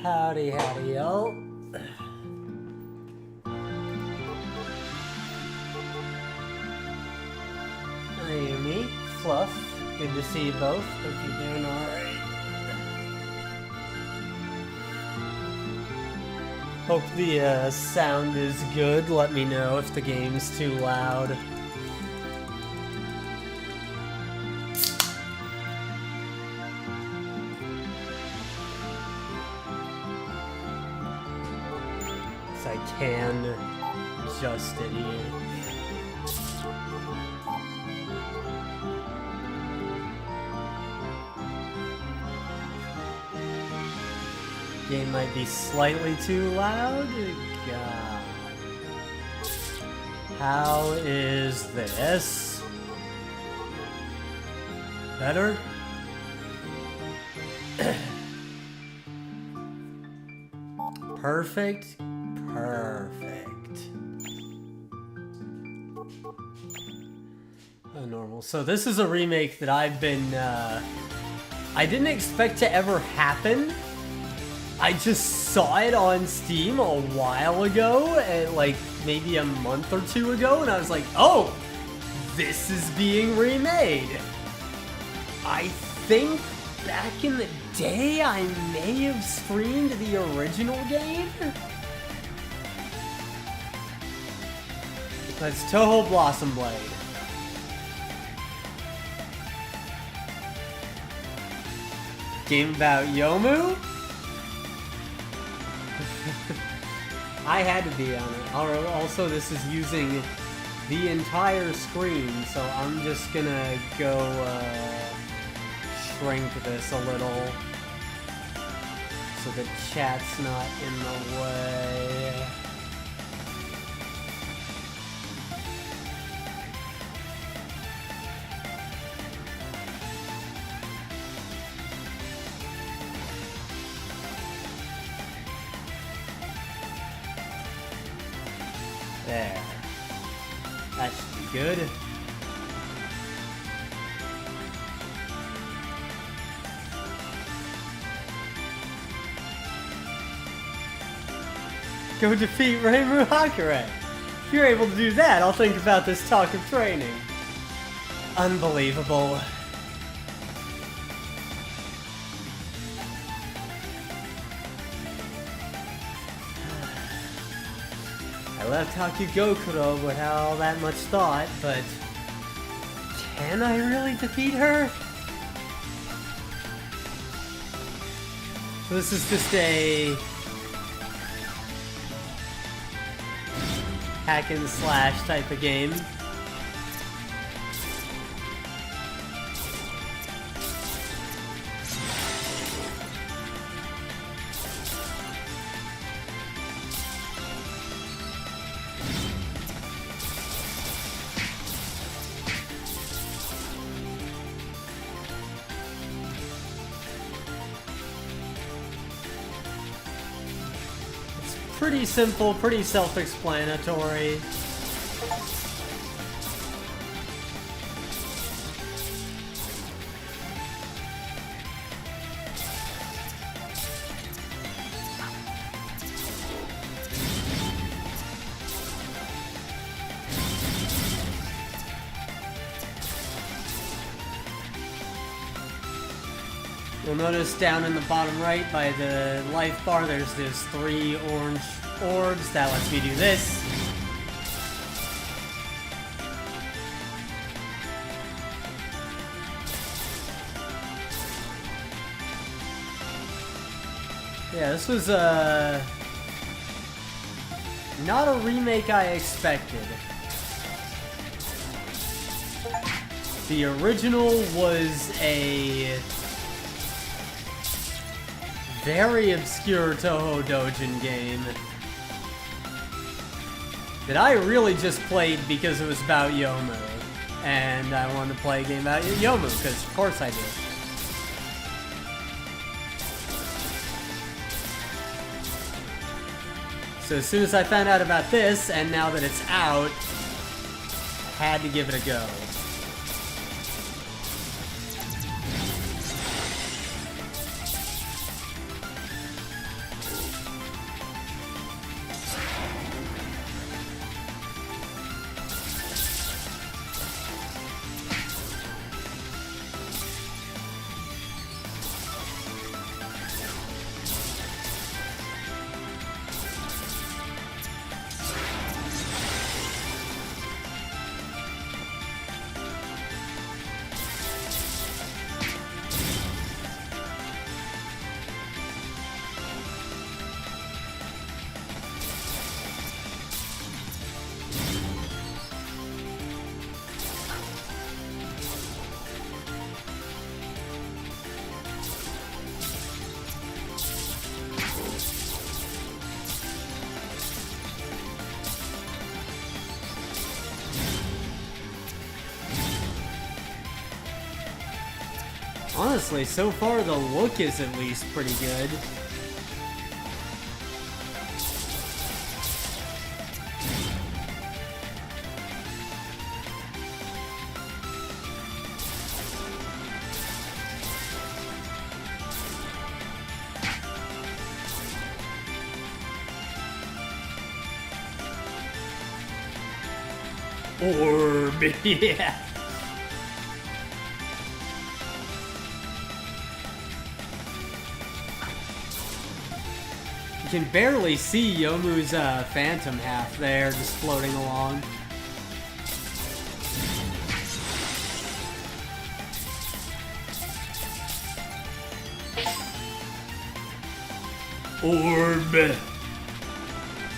Howdy, howdy, y'all. Amy, Fluff, good to see you both. Hope you're doing alright. Hope the sound is good. Let me know if the game's too loud. I can adjust it here. Game might be slightly too loud. God. How is this? Better? Perfect? Perfect. Normal. So this is a remake that I've been, I didn't expect to ever happen. I just saw it on Steam a while ago, and like maybe a month or two ago, and I was like, oh, this is being remade. I think back in the day I may have streamed the original game. That's Touhou Blossom Blade. Game about Yomu? I had to be on it. Also, this is using the entire screen, so I'm just gonna go shrink this a little so the chat's not in the way. There. That should be good. Go defeat Reimu Hakure. If you're able to do that, I'll think about this talk of training. Unbelievable. I left Hakugokuro without all that much thought, but can I really defeat her? So this is just a hack and slash type of game. Pretty simple, pretty self-explanatory. You'll notice down in the bottom right by the life bar, there's 3 orange orbs. That lets me do this. Yeah, this was not a remake I expected. The original was a very obscure Touhou Dojin game that I really just played because it was about Yomu, and I wanted to play a game about Yomu, because of course I did. So as soon as I found out about this, and now that it's out, had to give it a go. honestly, so far the look is at least pretty good. Orb, yeah. You can barely see Yomu's phantom half there, just floating along. Orb.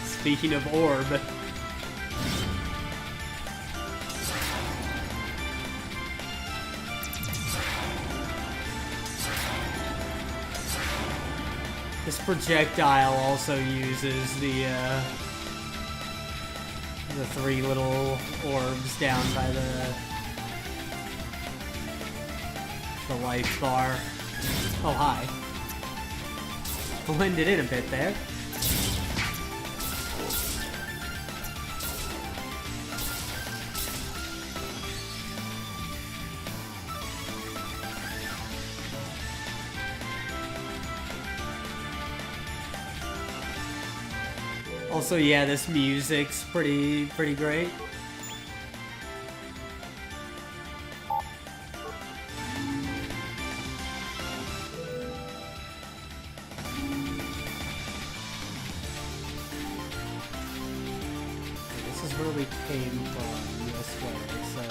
Speaking of orb. This projectile also uses the 3 little orbs down by the life bar. Oh, hi. Blended in a bit there. Also, yeah, this music's pretty great. This is where we came from, this way, so...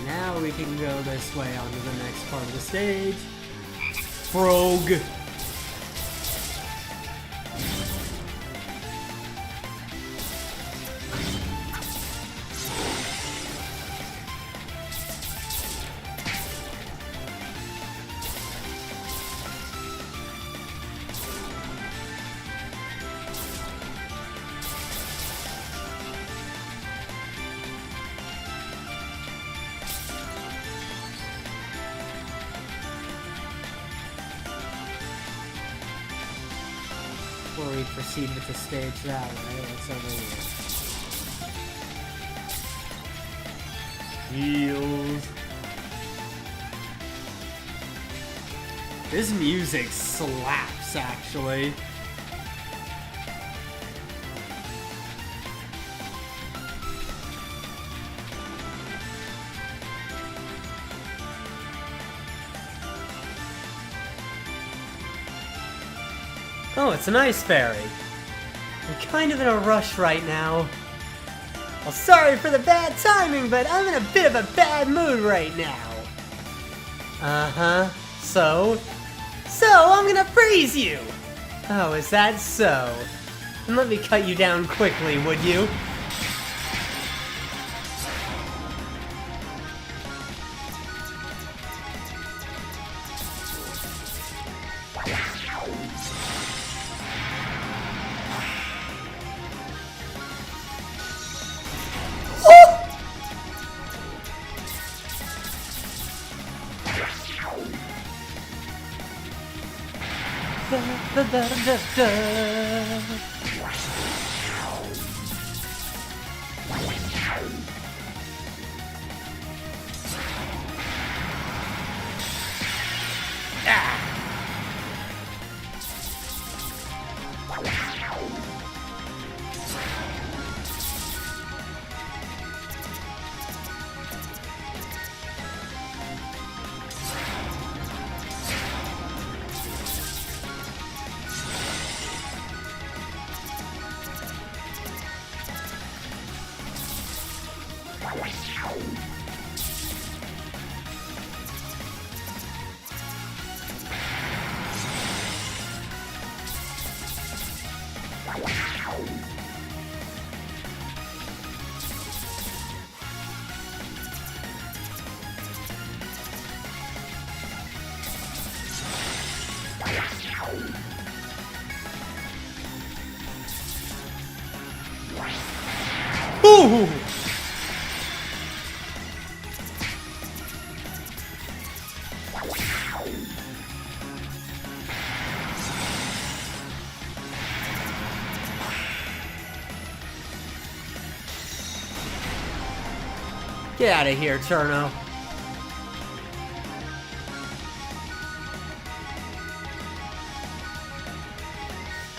Now we can go this way onto the next part of the stage. Frog. Before we proceed with the stage that way, what's over here? Heels. This music slaps, actually. Oh, it's an ice fairy. I'm kind of in a rush right now. Well, sorry for the bad timing, but I'm in a bit of a bad mood right now. Uh-huh. So I'm gonna freeze you! Oh, is that so? Then let me cut you down quickly, would you? Get out of here, Cherno.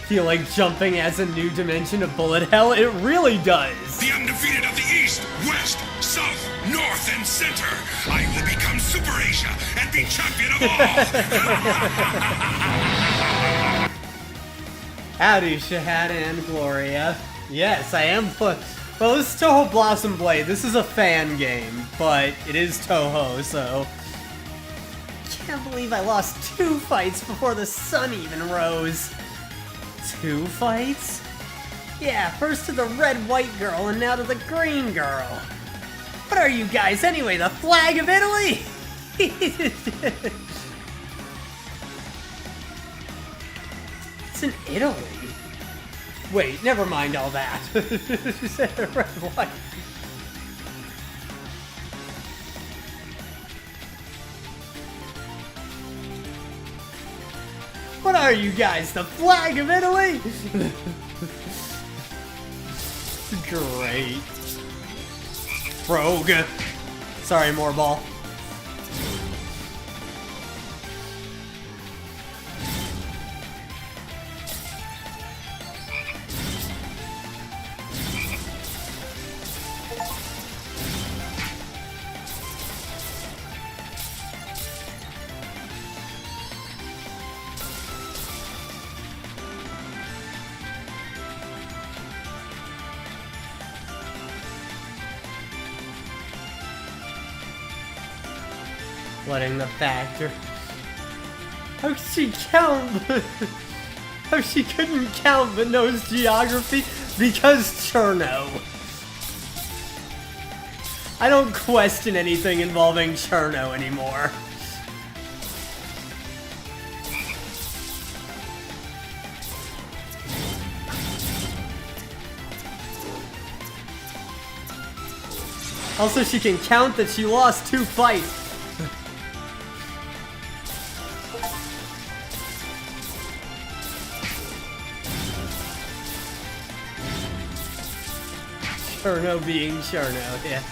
Feel like jumping as a new dimension of bullet hell? It really does. The undefeated of the East, West, South, North, and Center. I will become Super Asia and be champion of all. Howdy, Shahada and Gloria. Yes, I am. Well, this is Touhou Blossom Blade. This is a fan game, but it is Touhou, so. Can't believe I lost 2 fights before the sun even rose. 2 fights? Yeah, first to the red-white girl and now to the green girl. What are you guys anyway, the flag of Italy? It's in Italy. Wait, never mind all that. Red-white. What are you guys, the flag of Italy? Great. Rogue. Sorry, more ball. Letting the factor. How she count? How she couldn't count but knows geography? Because Cherno. I don't question anything involving Cherno anymore. Also, she can count that she lost 2 fights. Cherno being Cherno, yeah.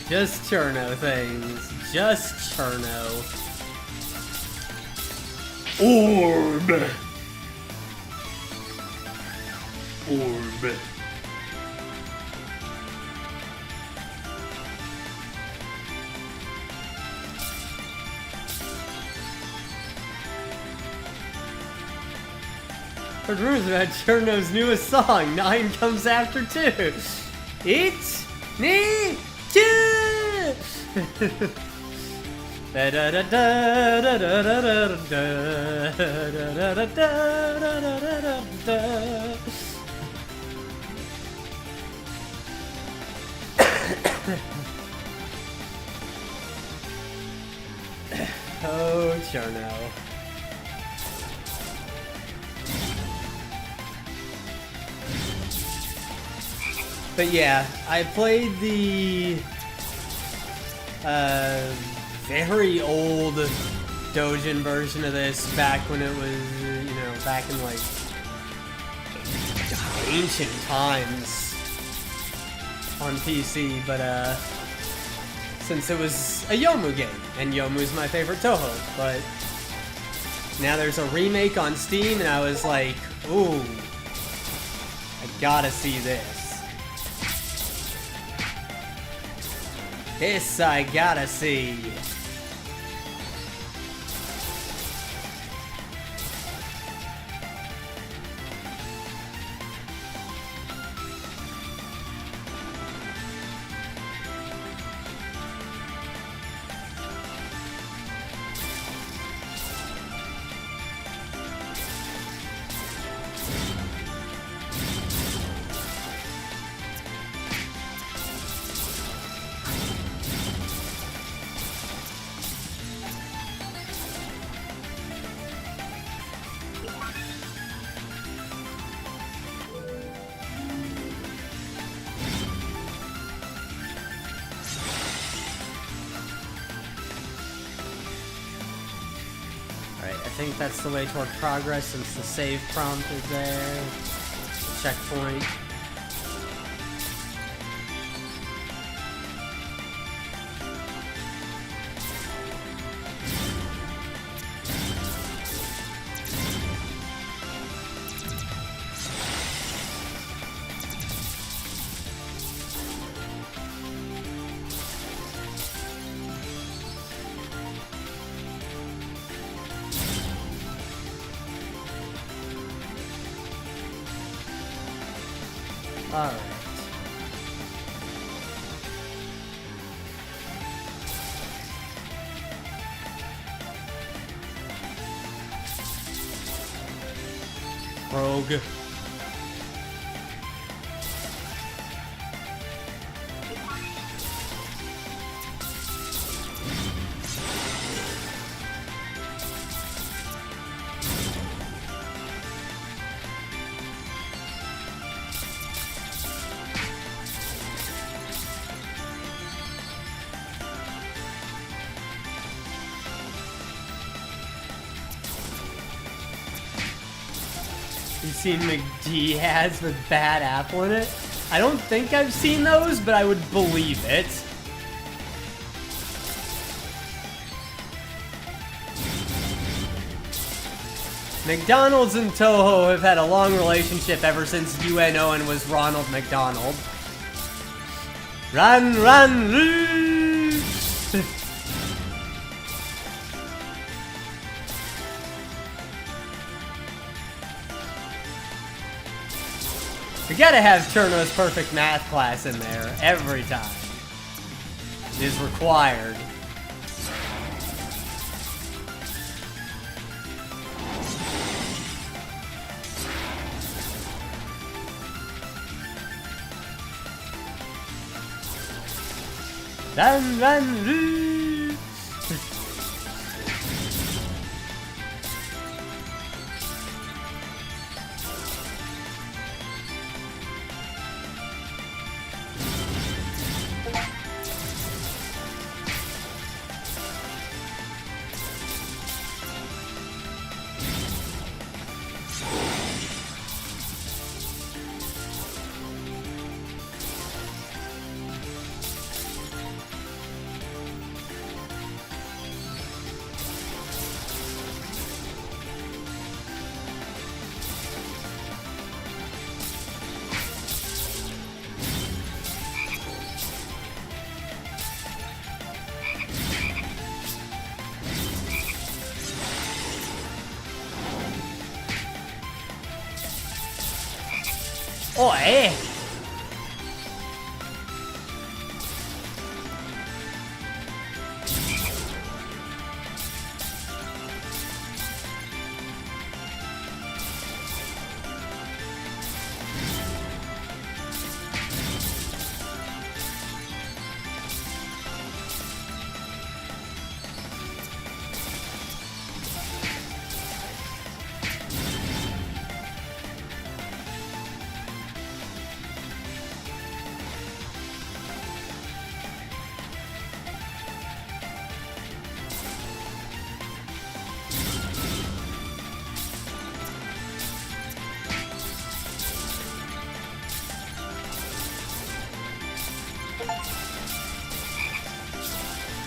Just Cherno things. Just Cherno. Orb! Orb. Heard rumors about Cherno's newest song, 9 comes after 2. It's me, 2! Oh, Cherno. But yeah, I played the very old Dojin version of this back when it was, you know, back in like ancient times on PC, but since it was a Yomu game, and Yomu's my favorite Touhou, but now there's a remake on Steam, and I was like, ooh, I gotta see this. This I gotta see. Alright, I think that's the way toward progress since the save prompt is there. Checkpoint. Alright. Rogue. You seen McD has with bad apple in it? I don't think I've seen those, but I would believe it. McDonald's and Touhou have had a long relationship ever since UN Owen was Ronald McDonald. Run, run, run! We gotta have Cherno's perfect math class in there every time. It is required. Run, run, run! Oi!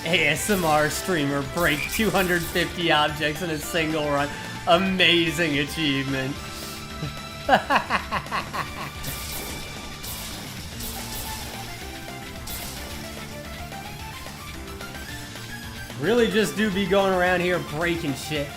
ASMR streamer break 250 objects in a single run. Amazing achievement. Really just do be going around here breaking shit.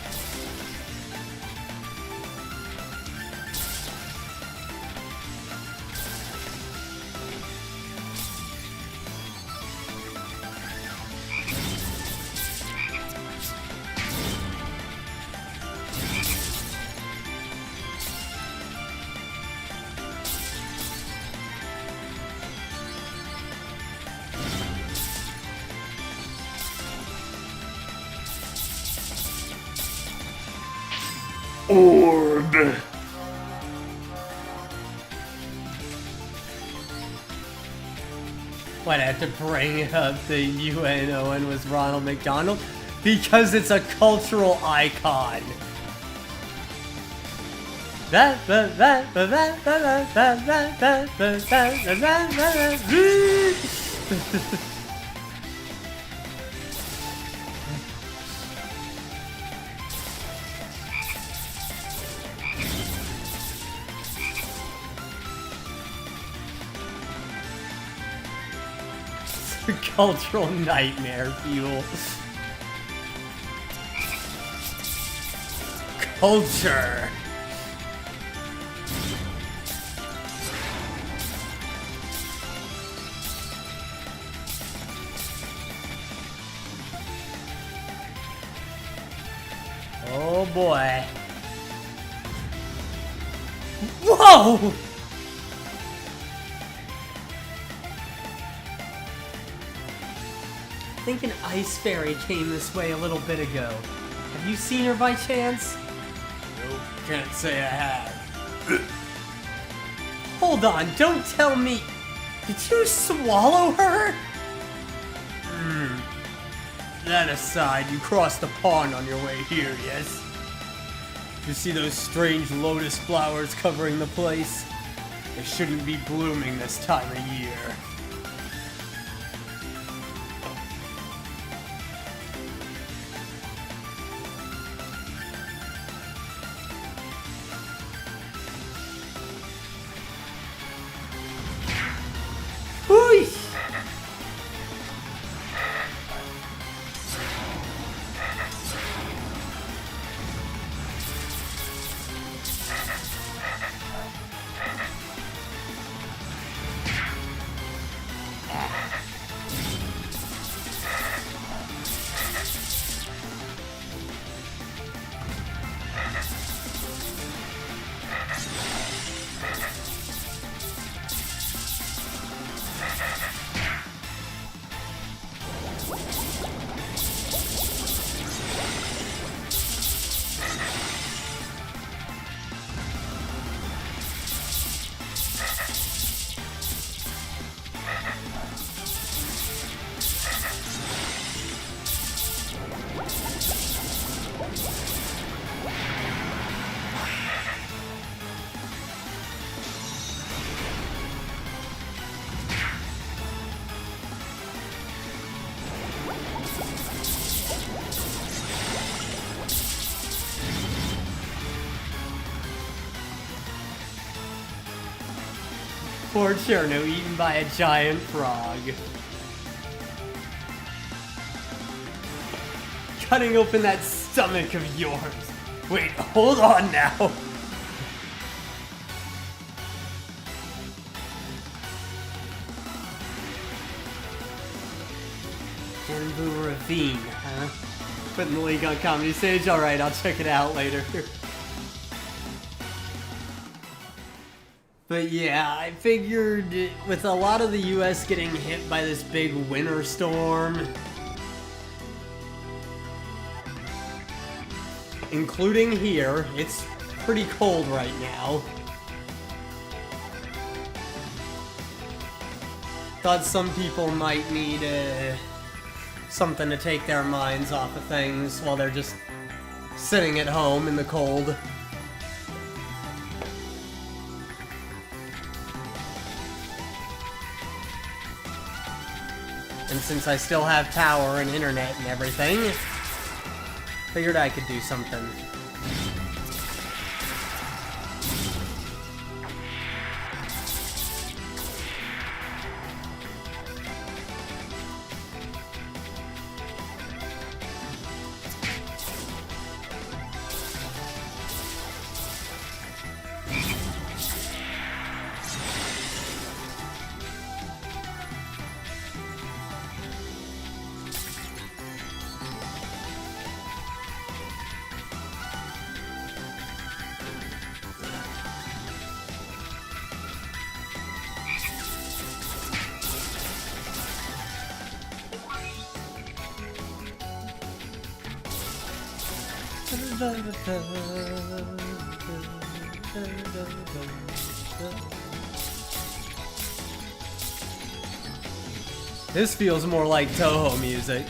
Orb. Why'd I have to bring up the UNON was Ronald McDonald? Because it's a cultural icon. Cultural nightmare fuel. Culture. Oh boy. Whoa! I think an ice fairy came this way a little bit ago. Have you seen her by chance? Nope, can't say I have. Hold on, don't tell me. Did you swallow her? That aside, you crossed the pond on your way here, yes? You see those strange lotus flowers covering the place? They shouldn't be blooming this time of year. Poor Cherno eaten by a giant frog. Cutting open that stomach of yours. Wait, hold on now. Genbu Ravine, huh? Putting the link on Comedy Stage? Alright, I'll check it out later. But yeah, I figured with a lot of the US getting hit by this big winter storm, including here, it's pretty cold right now. Thought some people might need something to take their minds off of things while they're just sitting at home in the cold. And since I still have power and internet and everything, figured I could do something. This feels more like Touhou music.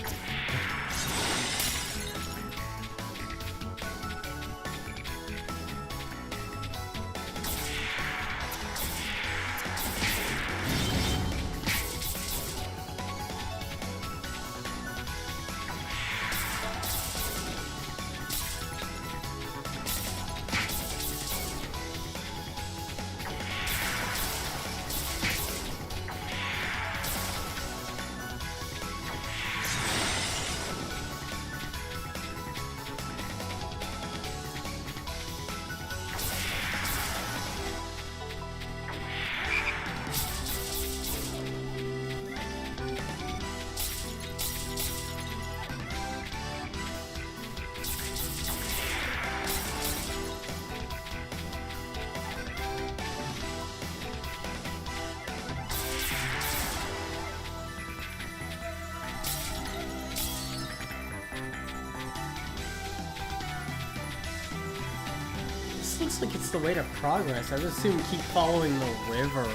This looks like it's the way to progress. I would assume keep following the river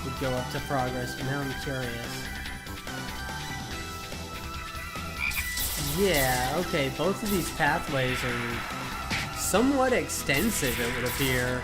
would go up to progress, but now I'm curious. Yeah, okay, both of these pathways are somewhat extensive, it would appear.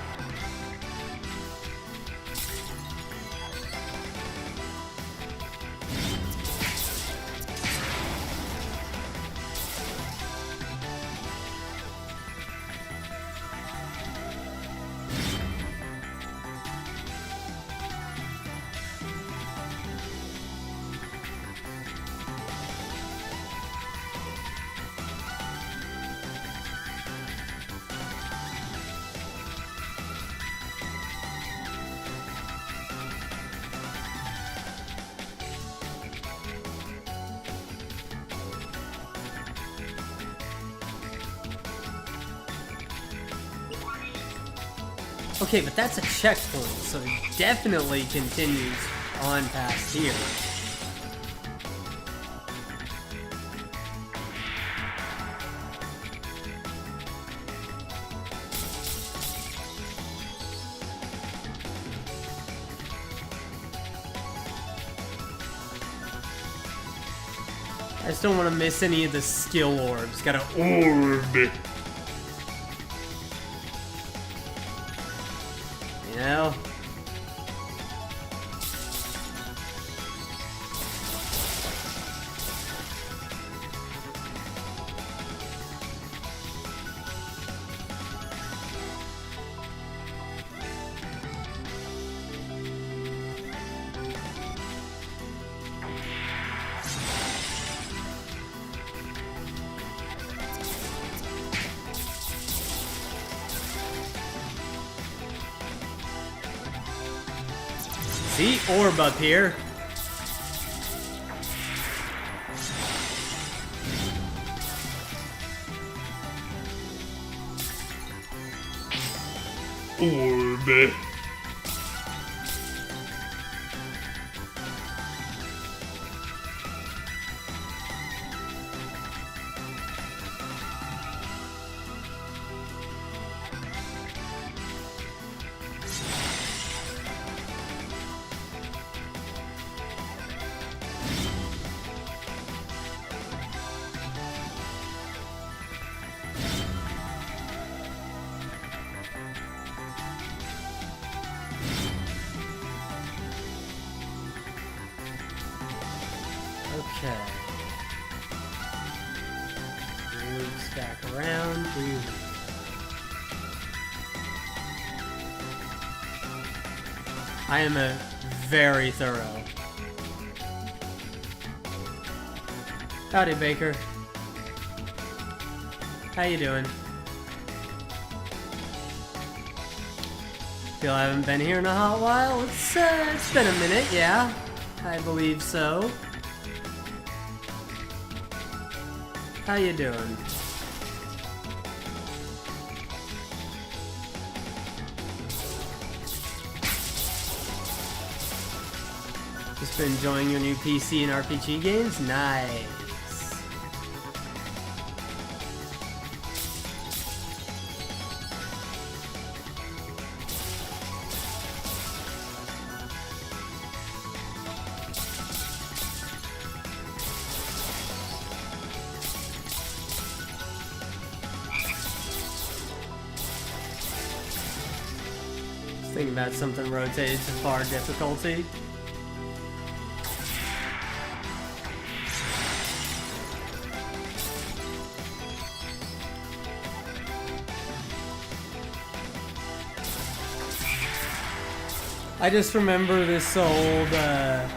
Okay, but that's a checkpoint, so it definitely continues on past here. I just don't want to miss any of the skill orbs. Gotta orb. You know? See? Orb up here. Orb. Okay. Loops back around. Ooh. I am a very thorough. Howdy, Baker. How you doing? Feel I haven't been here in a hot while? It's been a minute, yeah. I believe so. How you doing? Just been enjoying your new PC and RPG games? Nice. Thinking about something rotated to far difficulty. I just remember this old, yeah,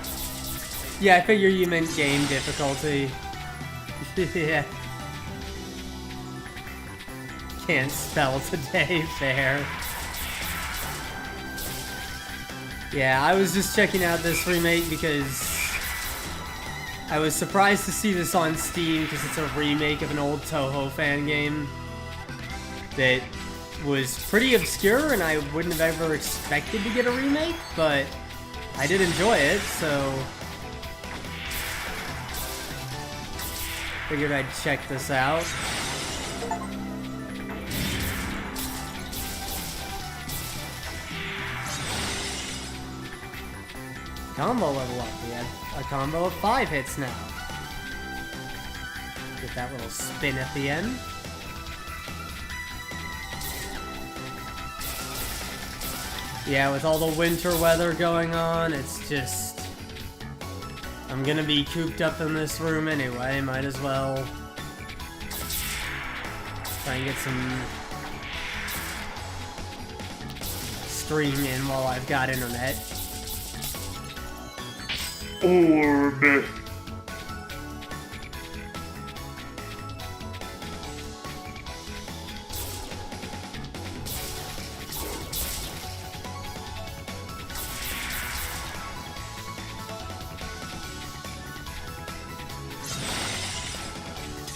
I figure you meant game difficulty. Yeah. Can't spell today, fair. Yeah, I was just checking out this remake because I was surprised to see this on Steam because it's a remake of an old Touhou fan game that was pretty obscure and I wouldn't have ever expected to get a remake, but I did enjoy it, so figured I'd check this out. combo level up. We have a combo of 5 hits now. Get that little spin at the end. Yeah, with all the winter weather going on, it's just... I'm gonna be cooped up in this room anyway, might as well try and get some stream in while I've got internet. Orb.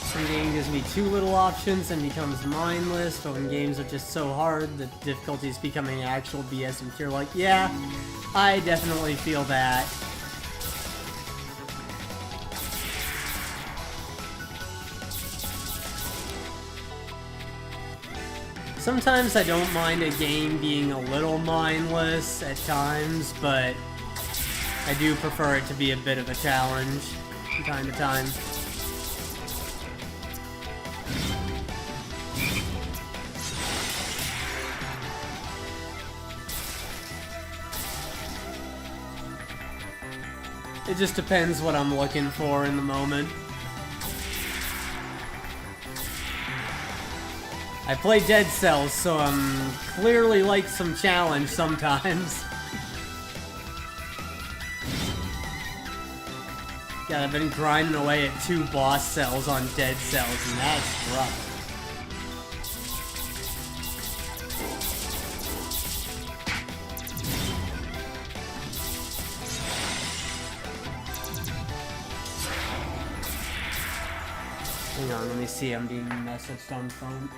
Some game gives me too little options and becomes mindless, but when games are just so hard, the difficulty is becoming actual BS and pure like, yeah, I definitely feel that. Sometimes I don't mind a game being a little mindless at times, but I do prefer it to be a bit of a challenge from time to time. It just depends what I'm looking for in the moment. I play Dead Cells, so I'm clearly like some challenge sometimes. Yeah, I've been grinding away at 2 boss cells on Dead Cells, and that's rough. Hang on, let me see, I'm being messaged on phone.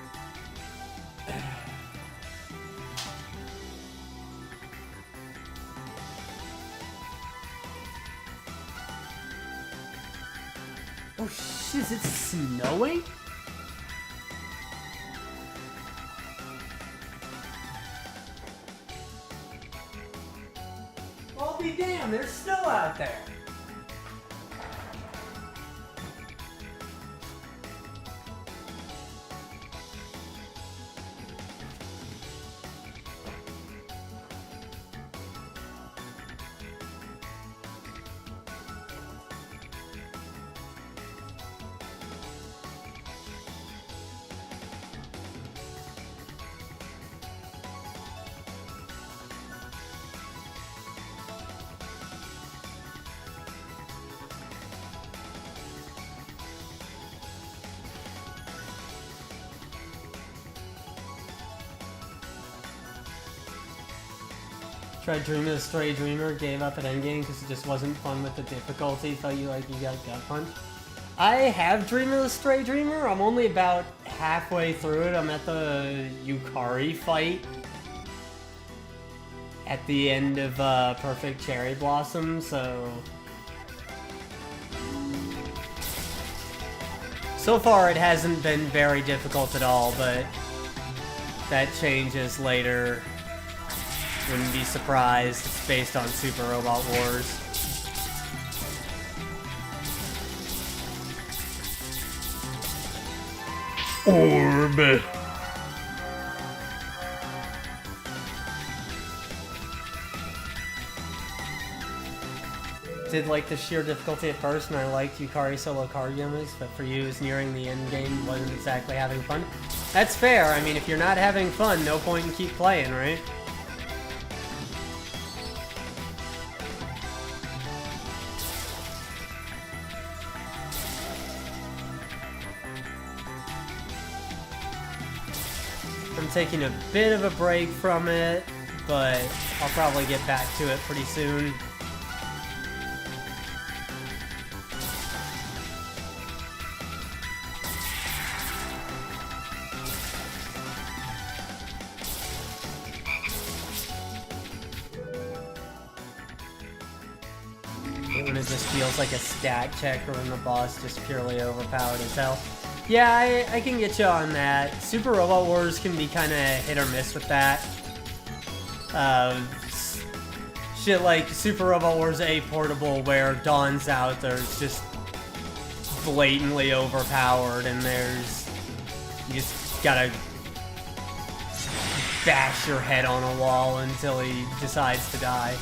Oh shit, is it snowing? I'll be damned, there's snow out there. Tried Dream of the Stray Dreamer, gave up at endgame because it just wasn't fun with the difficulty, felt you like you got gut punched. I have Dream of the Stray Dreamer, I'm only about halfway through it, I'm at the Yukari fight. At the end of Perfect Cherry Blossom, so... So far it hasn't been very difficult at all, but that changes later. Wouldn't be surprised. It's based on Super Robot Wars. Orb. Did like the sheer difficulty at first, and I liked Yukari solo card gimmicks, but for you, nearing the end game wasn't exactly having fun. That's fair. I mean, if you're not having fun, no point in keep playing, right? I'm taking a bit of a break from it, but I'll probably get back to it pretty soon. When it just feels like a stat check or when the boss just purely overpowered as hell. Yeah, I can get you on that. Super Robot Wars can be kind of hit or miss with that. shit like Super Robot Wars A Portable, where Dawn's out there's just blatantly overpowered, and you just gotta bash your head on a wall until he decides to die.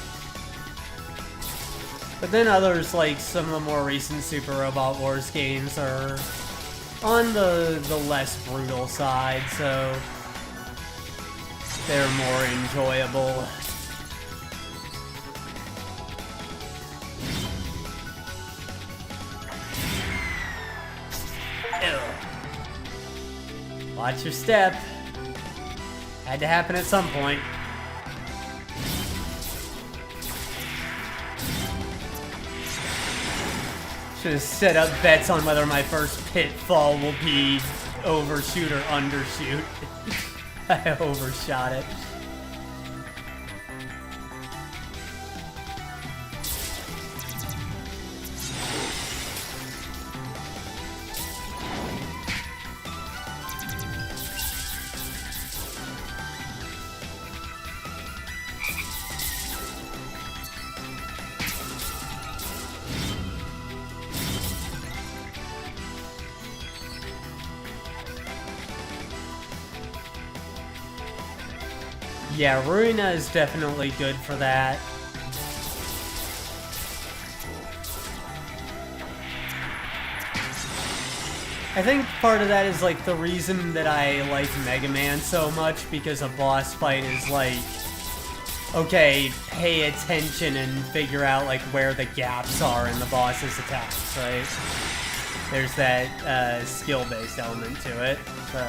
But then others, like some of the more recent Super Robot Wars games, are on the less brutal side, so they're more enjoyable. Ew. Watch your step. Had to happen at some point. Should have set up bets on whether my first pitfall will be overshoot or undershoot. I overshot it. Yeah, Ruina is definitely good for that. I think part of that is like the reason that I like Mega Man so much, because a boss fight is like, okay, pay attention and figure out like where the gaps are in the boss's attacks, right? There's that skill-based element to it, so...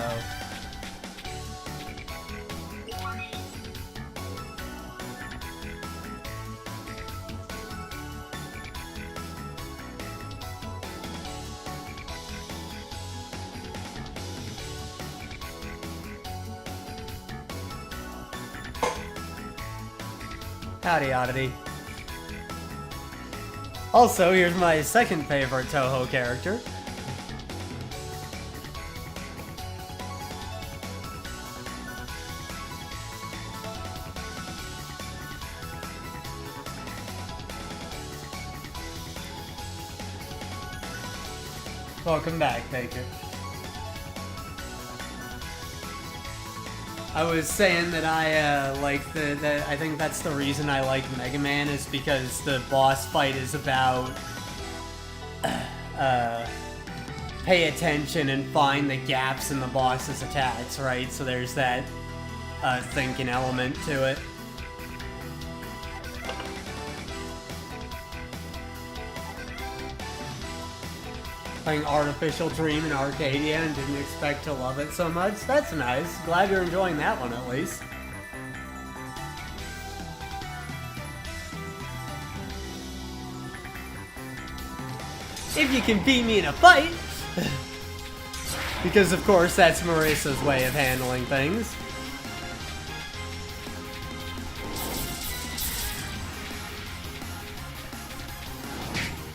Howdy, oddity. Also, here's my second favorite Touhou character. Welcome back, Baker. I was saying that I like that I think that's the reason I like Mega Man, is because the boss fight is about pay attention and find the gaps in the boss's attacks, right? So there's that thinking element to it. Playing Artificial Dream in Arcadia and didn't expect to love it so much. That's nice. Glad you're enjoying that one at least. If you can beat me in a fight! Because of course that's Marissa's way of handling things.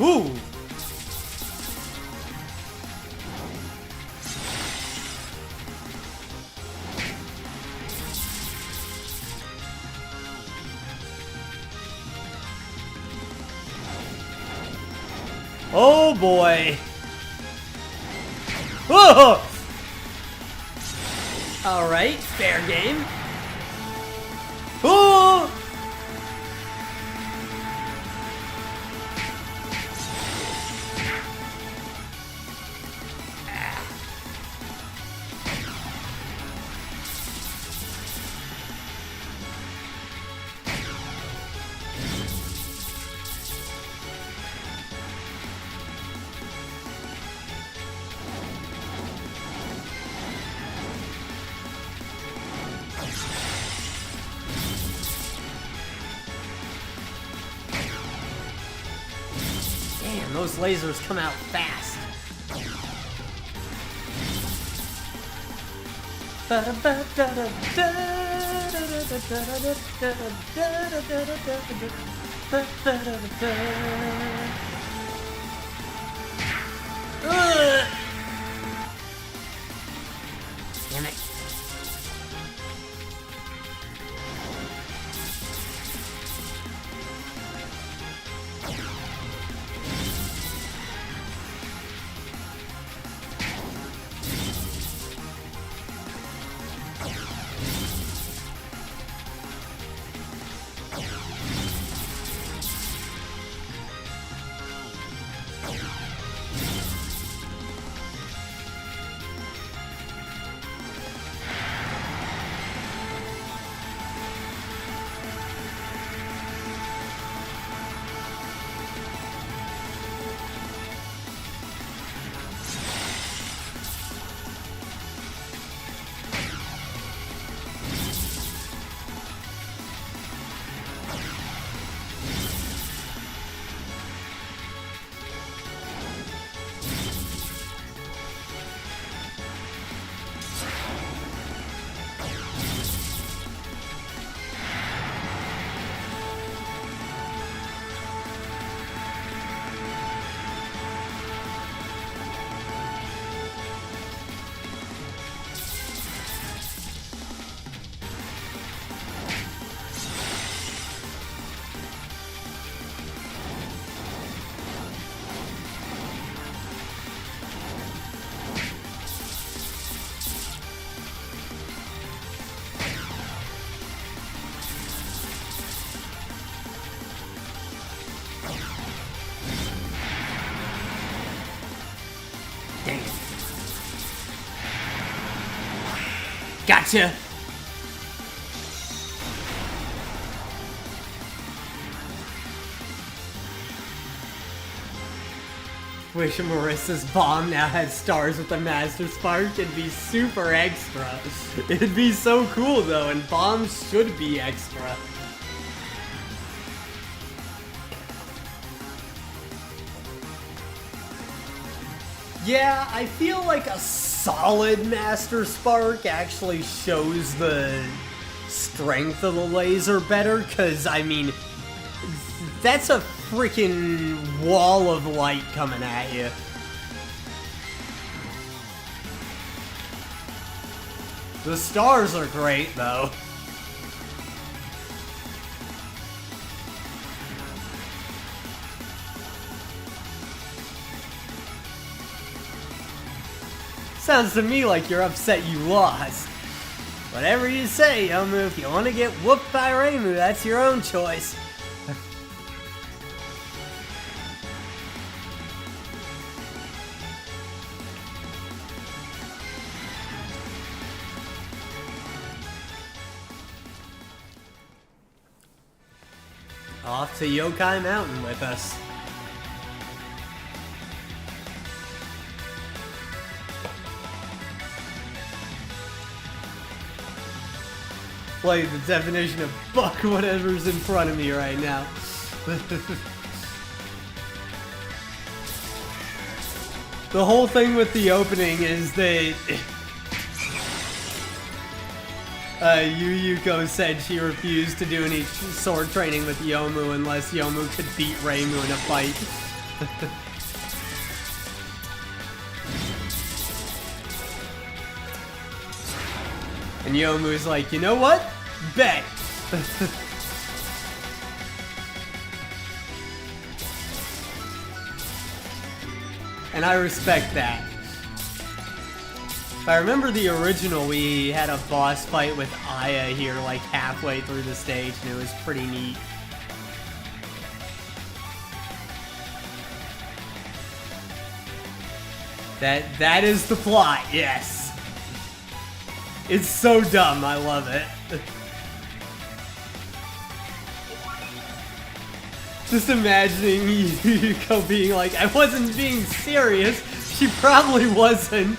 Ooh! Oh boy! Whoa! Alright, fair game. Oh! Damn, those lasers come out fast. Damn it. Gotcha! Wish Marissa's bomb now had stars with the Master Spark. It'd be super extra. It'd be so cool though, and bombs should be extra. Yeah, I feel like a solid Master Spark actually shows the strength of the laser better, because, I mean, that's a freaking wall of light coming at you. The stars are great, though. Sounds to me like you're upset you lost. Whatever you say, Yomu, if you want to get whooped by Reimu, that's your own choice. Off to Yokai Mountain with us. Like the definition of fuck whatever's in front of me right now. The whole thing with the opening is that Yuyuko said she refused to do any sword training with Yomu unless Yomu could beat Reimu in a fight. And Yomu's like, you know what? Bet! And I respect that. If I remember the original, we had a boss fight with Aya here like halfway through the stage, and it was pretty neat. That is the plot, yes. It's so dumb, I love it. Just imagining Yuyuko being like, I wasn't being serious. She probably wasn't.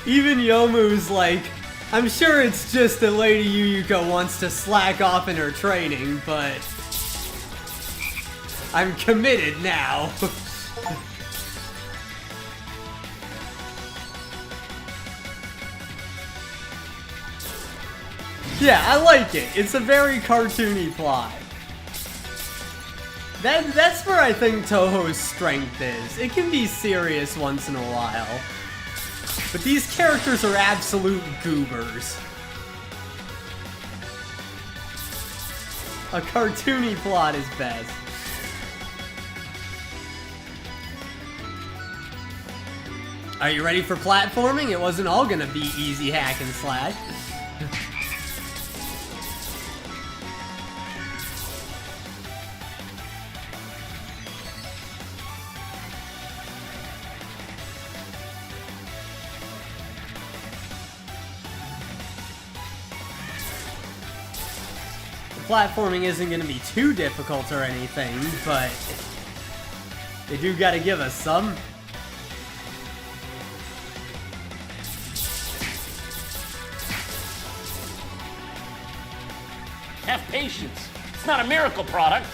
Even Yomu's like, I'm sure it's just that Lady Yuyuko wants to slack off in her training, but I'm committed now. Yeah, I like it. It's a very cartoony plot. That's where I think Touhou's strength is. It can be serious once in a while. But these characters are absolute goobers. A cartoony plot is best. Are you ready for platforming? It wasn't all gonna be easy hack and slash. Platforming isn't going to be too difficult or anything, but they do got to give us some. Have patience. It's not a miracle product.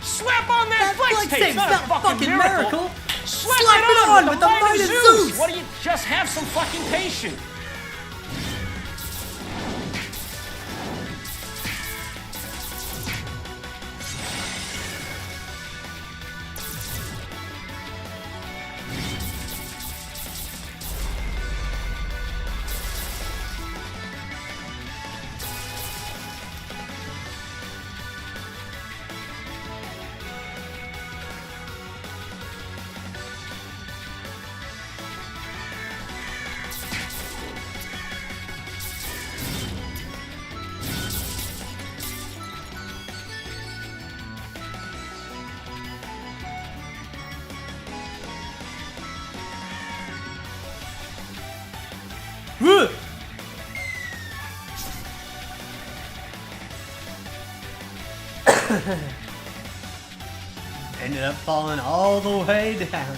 Slap on that flex tape. It's not a fucking miracle. Slap it on with the might of Zeus. What do you just have some fucking patience? Ended up falling all the way down.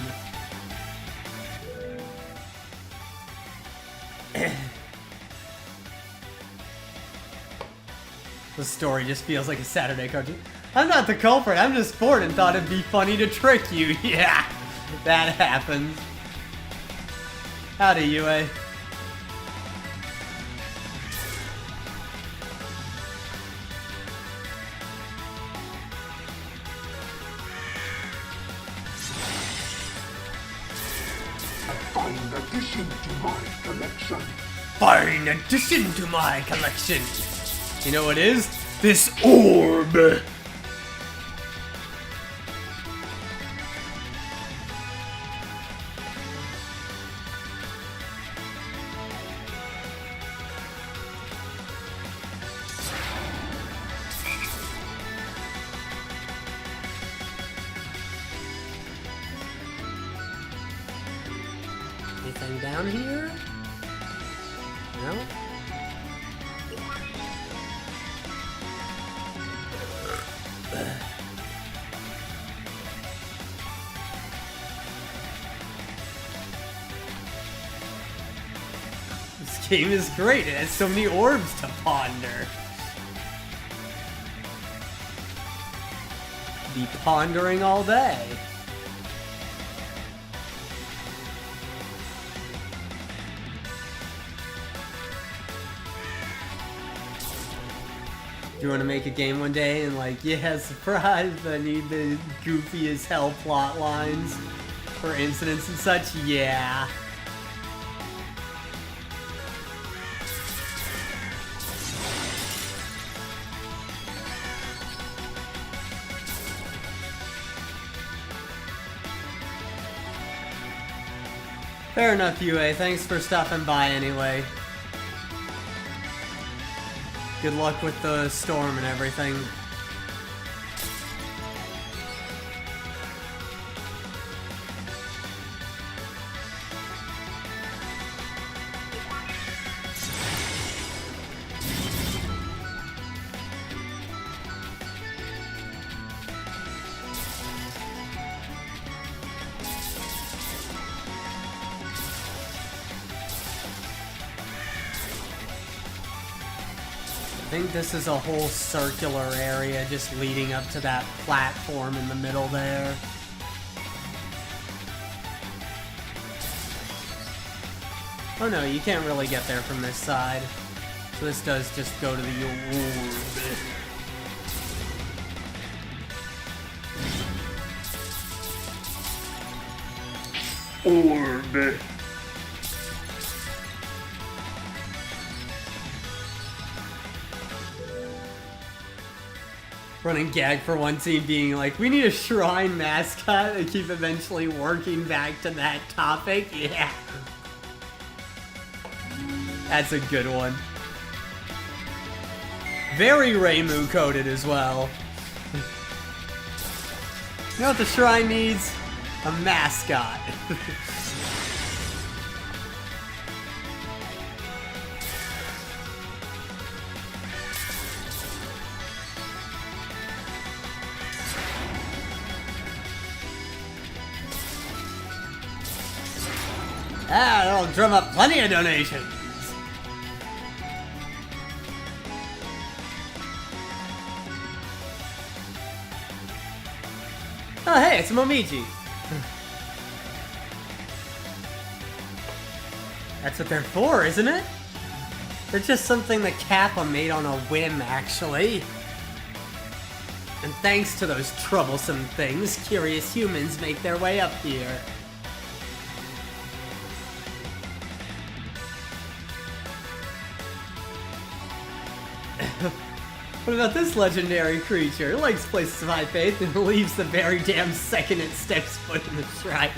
The story just feels like a Saturday cartoon. I'm not the culprit, I'm just bored and thought it'd be funny to trick you. Yeah, that happens. Howdy, UA. Fine addition to my collection. Fine addition to my collection. You know what it is? This orb. Anything down here? No? This game is great. It has so many orbs to ponder. Be pondering all day. You want to make a game one day and like, yeah, surprise, I need the goofy as hell plot lines for incidents and such? Yeah. Fair enough, UA. Thanks for stopping by anyway. Good luck with the storm and everything. I think this is a whole circular area just leading up to that platform in the middle there. Oh no, you can't really get there from this side. So this does just go to the orb. Running gag for one team being like, we need a shrine mascot and keep eventually working back to that topic. Yeah. That's a good one. Very Reimu coded as well. You know what the shrine needs? A mascot. That'll drum up plenty of donations. Oh hey, it's Momiji. That's what they're for, isn't it? They're just something that Kappa made on a whim, actually. And thanks to those troublesome things, curious humans make their way up here. What about this legendary creature? It likes places of high faith and leaves the very damn second it steps foot in the shrine.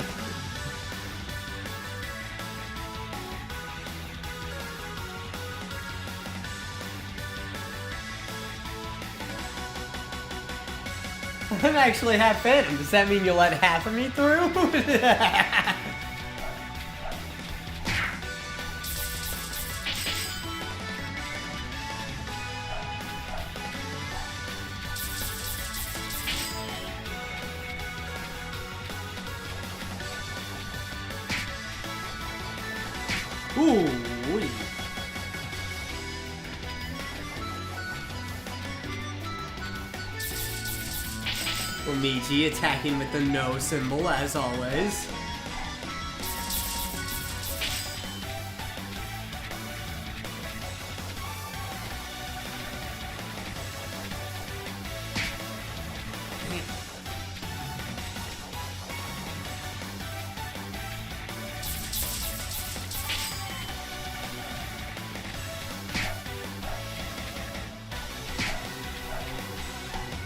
I'm actually half Phantom. Does that mean you'll let half of me through? Ooh. Omiji attacking with the no symbol as always.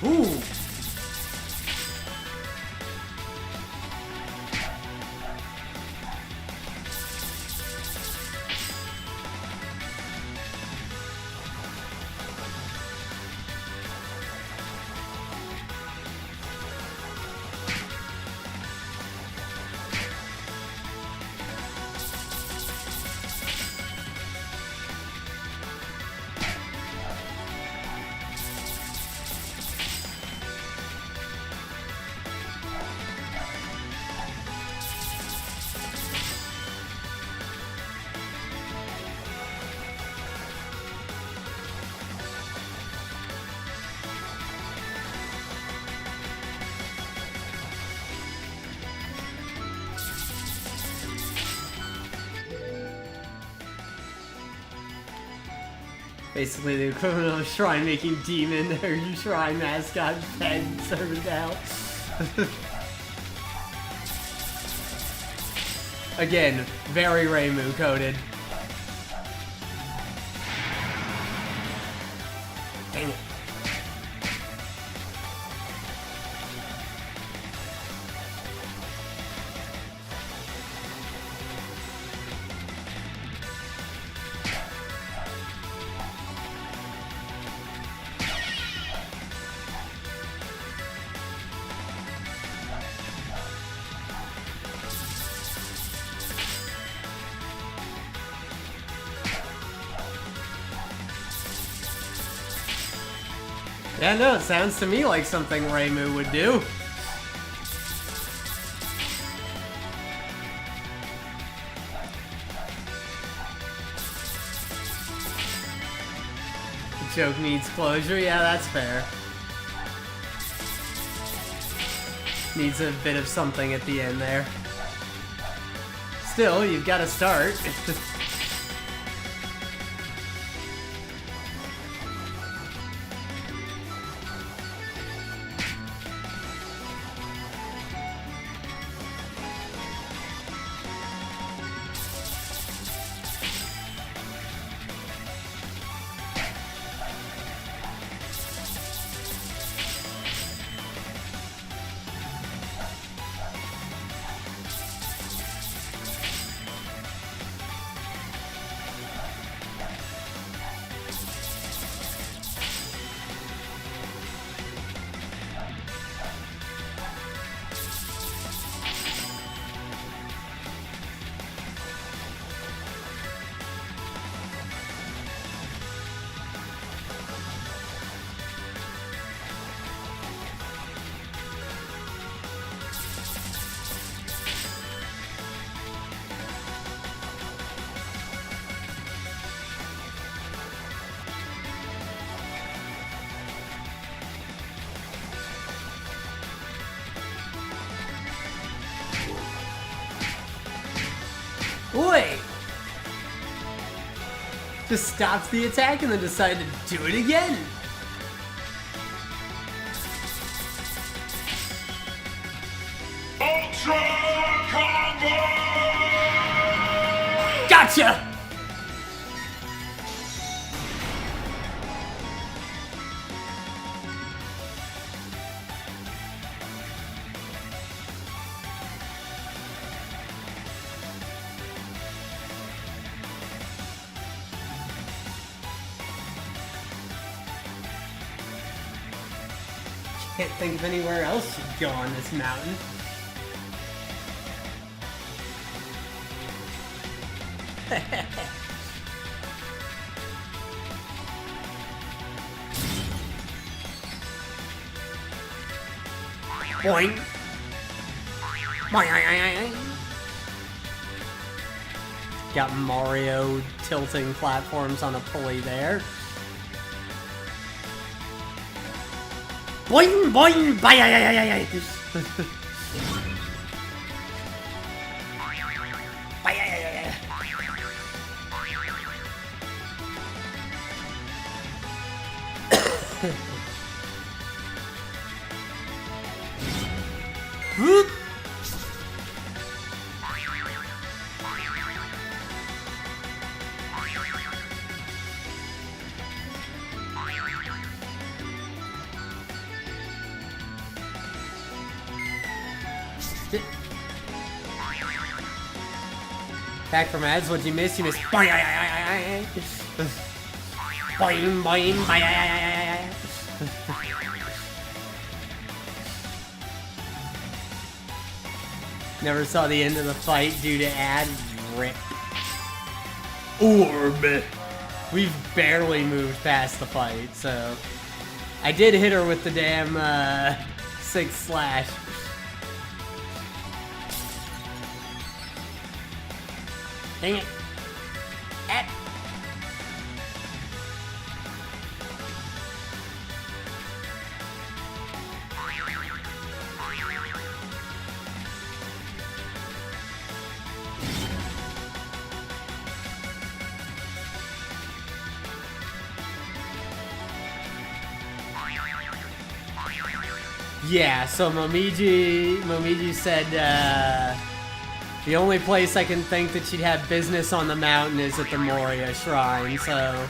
Ooh. Basically the equivalent of a shrine making demon or your shrine mascot pet served out. Again, very Reimu coded. Dang it. Yeah, no, it sounds to me like something Reimu would do. The joke needs closure, yeah, that's fair. Needs a bit of something at the end there. Still, you've got to start. Wait! Just stops the attack and then decided to do it again! Ultra Combo! Gotcha! Can't think of anywhere else you'd go on this mountain. Boing. Boing. got Mario tilting platforms on a pulley there. Boing, boing, bye. Back from ads, what'd you miss? You missed boing, boing, boing. Never saw the end of the fight due to ad rip. Orb. We've barely moved past the fight, so I did hit her with the damn 6 slash. Dang it. Yeah, so Momiji said the only place I can think that she'd have business on the mountain is at the Moria Shrine, so...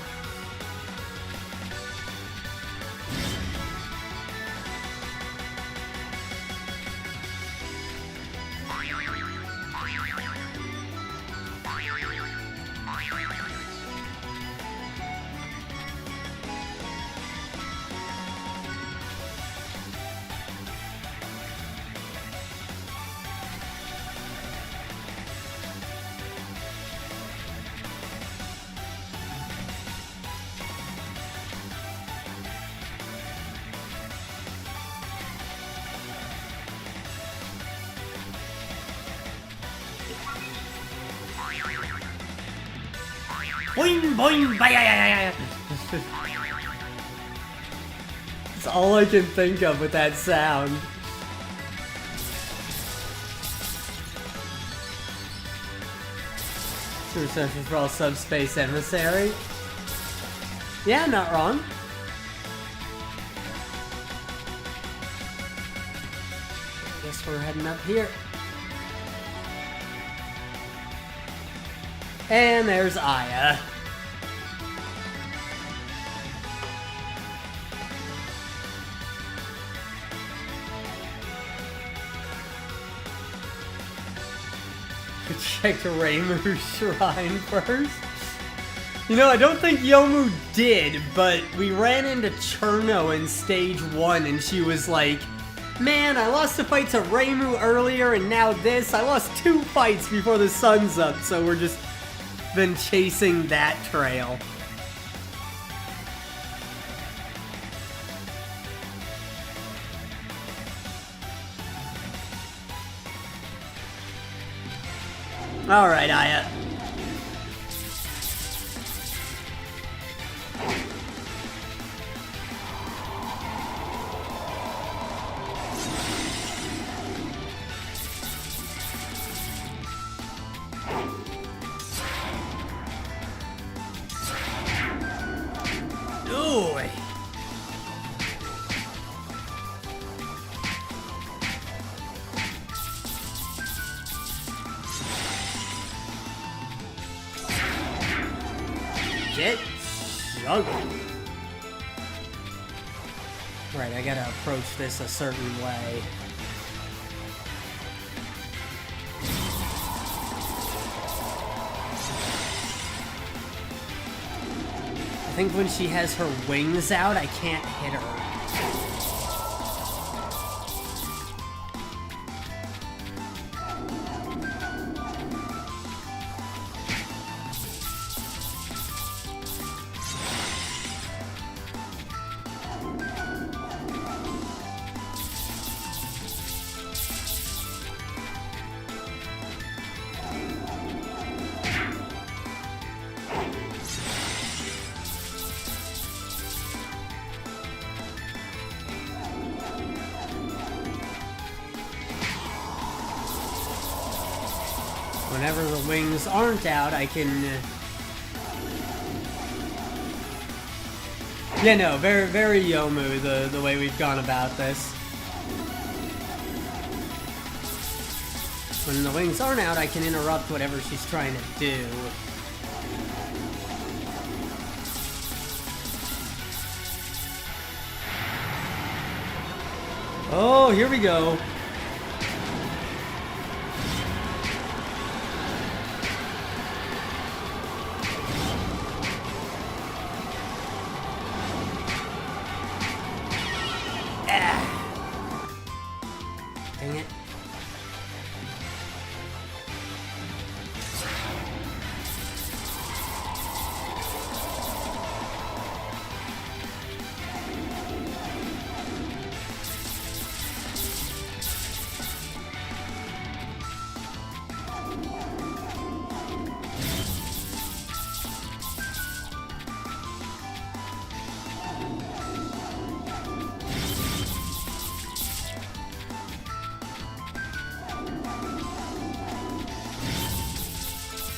Boing, boing, bye. That's all I can think of with that sound. Super Sessions for all Subspace Emissary. Yeah, not wrong. Guess we're heading up here. And there's Aya. Check Reimu's shrine first. You know, I don't think Yomu did, but we ran into Cherno in stage 1 and she was like, man, I lost a fight to Reimu earlier and now this. I lost 2 fights before the sun's up, so we're just been chasing that trail. Alright, Aya. Ooh. Get juggled. Right, I gotta approach this a certain way. I think when she has her wings out, I can't hit her. Whenever the wings aren't out, I can... Yeah, no, very, very Yomu, the way we've gone about this. When the wings aren't out, I can interrupt whatever she's trying to do. Oh, here we go. Dang it.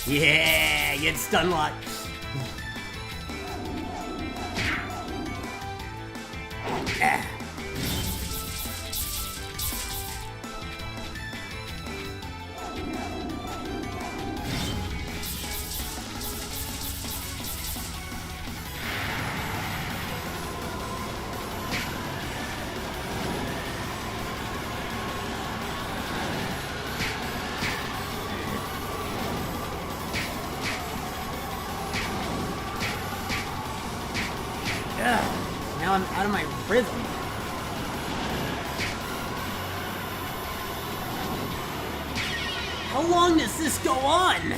Yeah, get stun locked. Now I'm out of my rhythm. How long does this go on?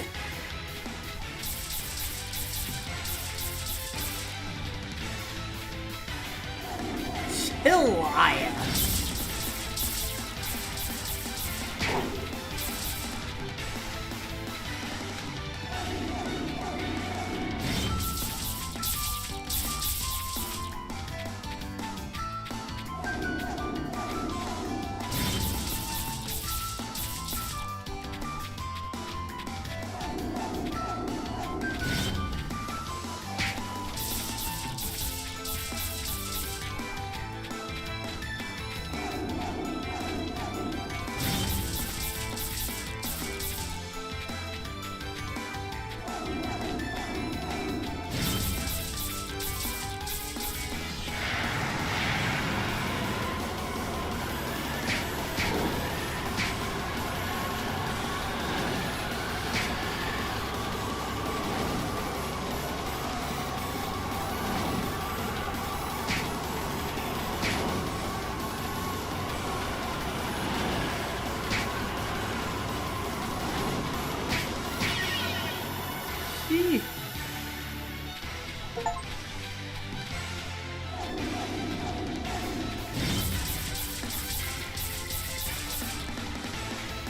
Chill, Aya.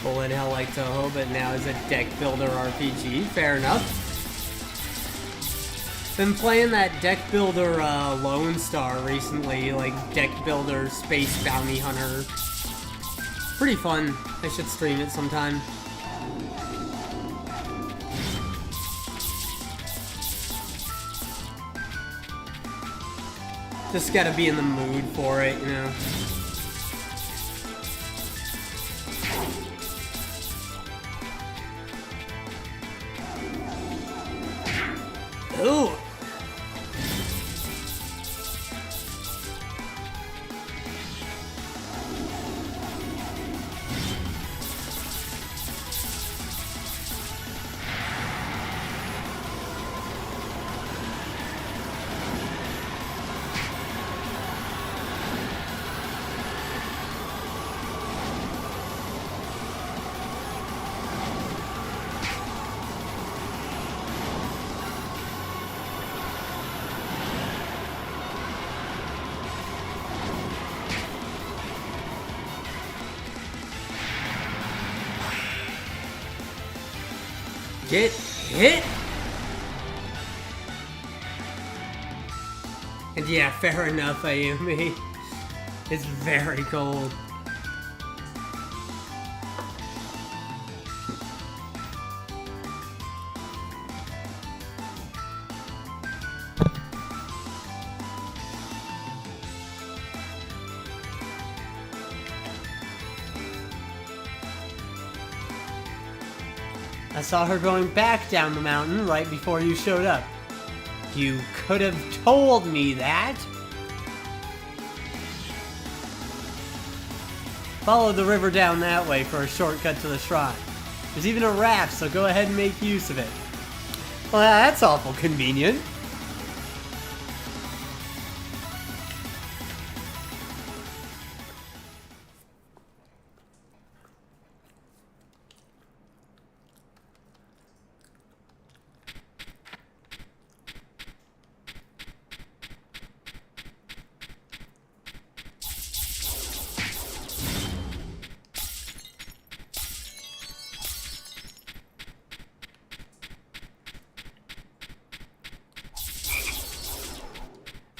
Bullet hell like Touhou, but now is a deck builder RPG. Fair enough. Been playing that deck builder Lone Star recently, like deck builder space bounty hunter. Pretty fun. I should stream it sometime. Just gotta be in the mood for it, you know. Ooh. Get hit! And yeah, fair enough, Ayumi. It's very cold. I saw her going back down the mountain right before you showed up. You could have told me that. Follow the river down that way for a shortcut to the shrine. There's even a raft, so go ahead and make use of it. Well, that's awful convenient.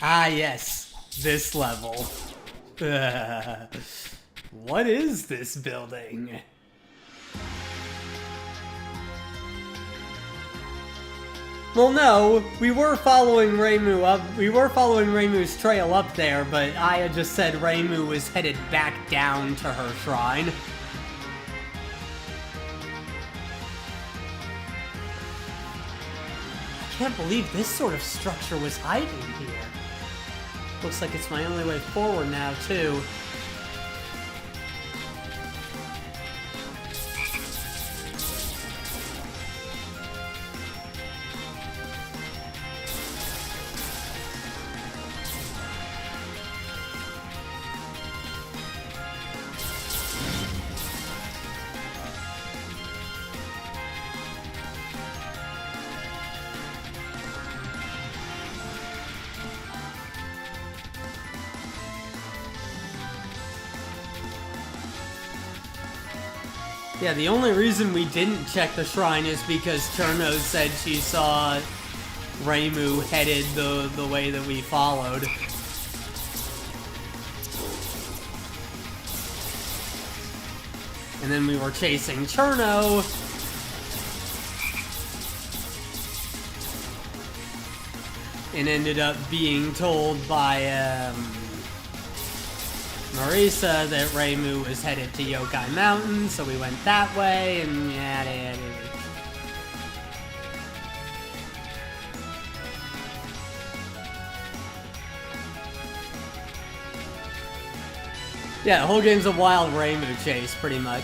Ah, yes. This level. What is this building? Well, no, we were following Reimu up. We were following Reimu's trail up there, but Aya just said Reimu was headed back down to her shrine. I can't believe this sort of structure was hiding here. Looks like it's my only way forward now, too. Yeah, the only reason we didn't check the shrine is because Cherno said she saw Reimu headed the way that we followed. And then we were chasing Cherno. And ended up being told by, Marisa that Reimu was headed to Yokai Mountain, so we went that way, and yeah. Yeah, the whole game's a wild Reimu chase, pretty much.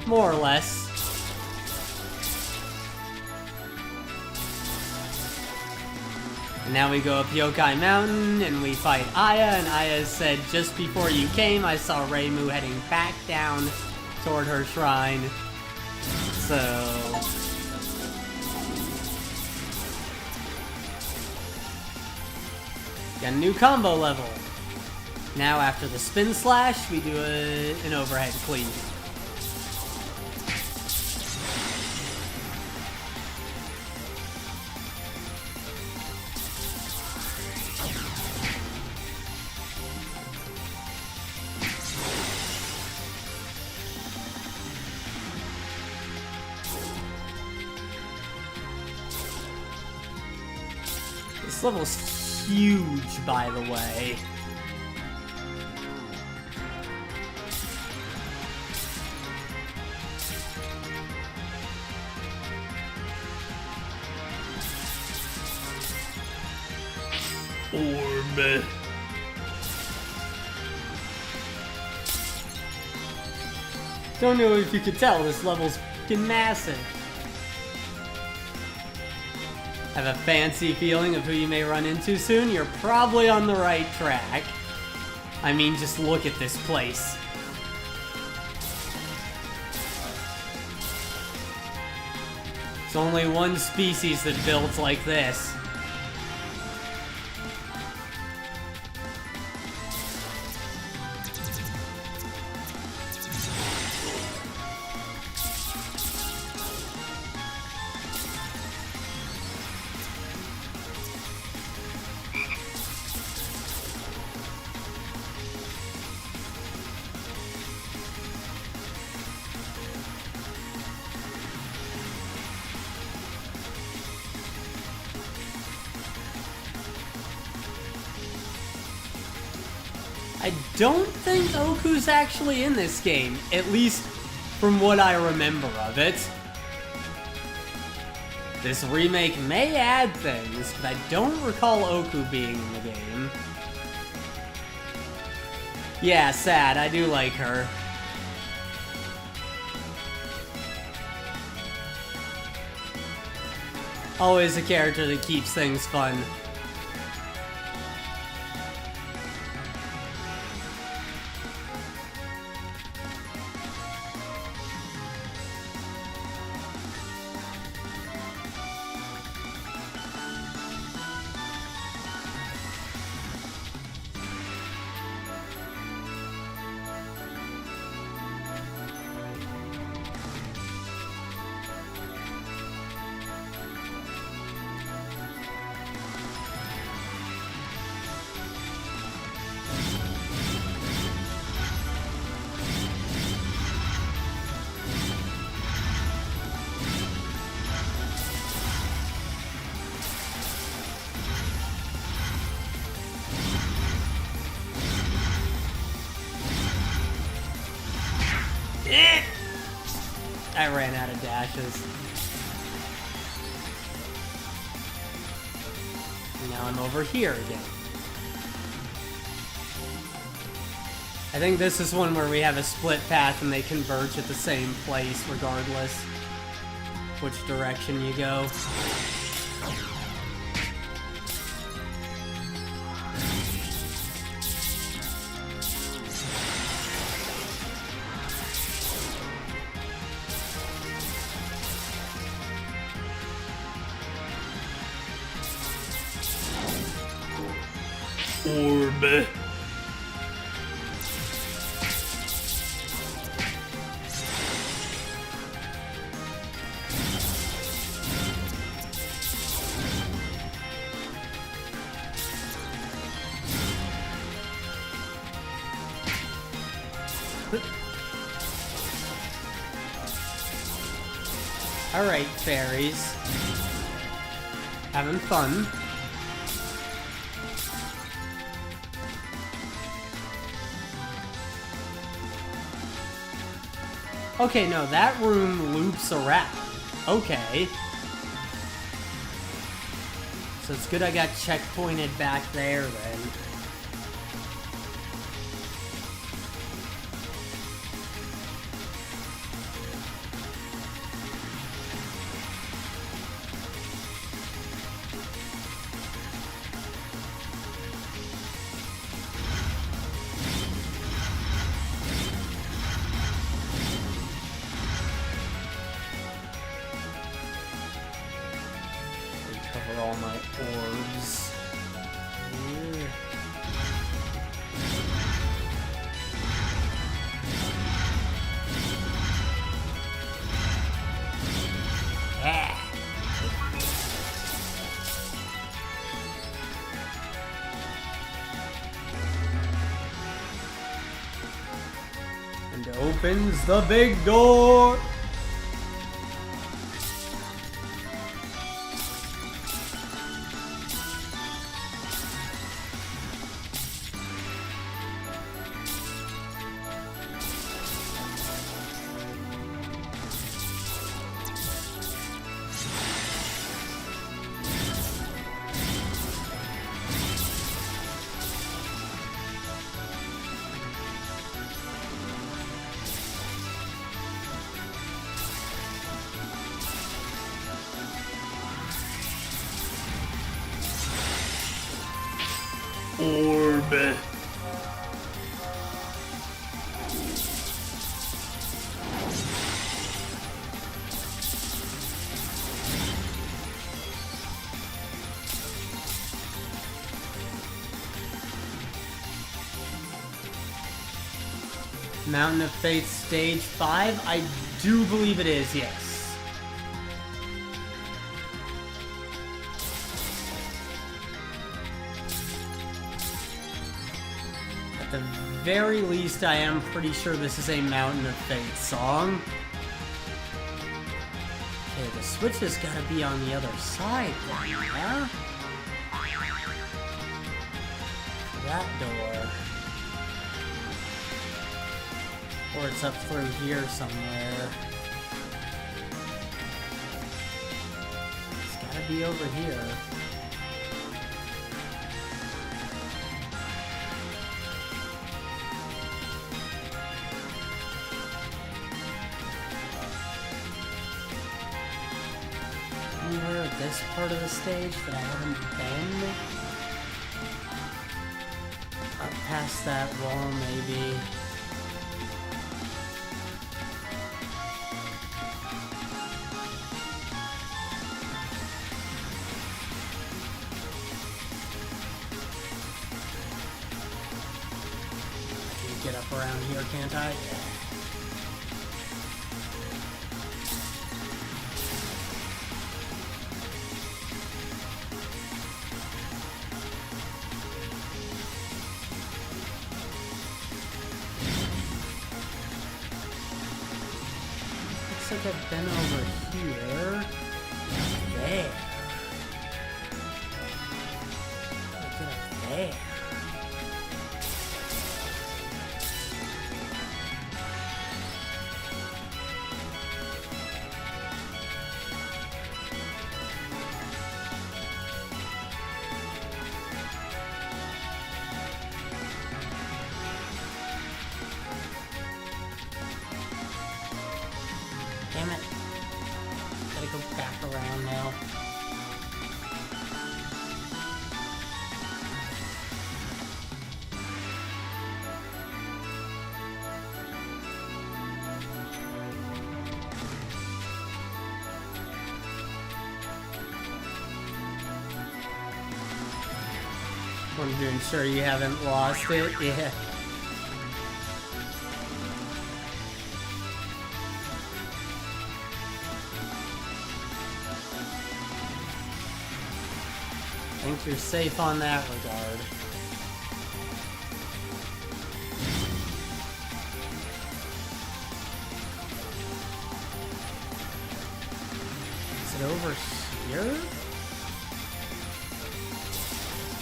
More or less. And now we go up Yokai Mountain and we fight Aya, and Aya said, just before you came, I saw Reimu heading back down toward her shrine. So... got a new combo level. Now after the spin slash, we do an overhead cleave. This level's huge, by the way. Orb. Don't know if you could tell, this level's fucking massive. Have a fancy feeling of who you may run into soon? You're probably on the right track. I mean, just look at this place. There's only one species that builds like this. I don't think Oku's actually in this game, at least from what I remember of it. This remake may add things, but I don't recall Oku being in the game. Yeah, sad. I do like her. Always a character that keeps things fun. I ran out of dashes. And now I'm over here again. I think this is one where we have a split path and they converge at the same place regardless which direction you go. Orb. Alright, fairies. Having fun. Okay, no, that room loops around. Okay. So it's good I got checkpointed back there then. Recover all my orbs. Here. Yeah. And opens the big door. Orb. Mountain of Fate Stage 5? I do believe it is, yes. At the very least, I am pretty sure this is a Mountain of Fate song. Okay, the switch has got to be on the other side then, yeah? That door. Or it's up through here somewhere. It's gotta be over here. Anywhere at this part of the stage that I haven't been? Up past that wall, maybe. Get up around here, can't I? Yeah. Looks like I've been over here. There. Get up there. Damn it. Gotta go back around now. Want to ensure you haven't lost it? Yeah. I think you're safe on that regard. Is it over here?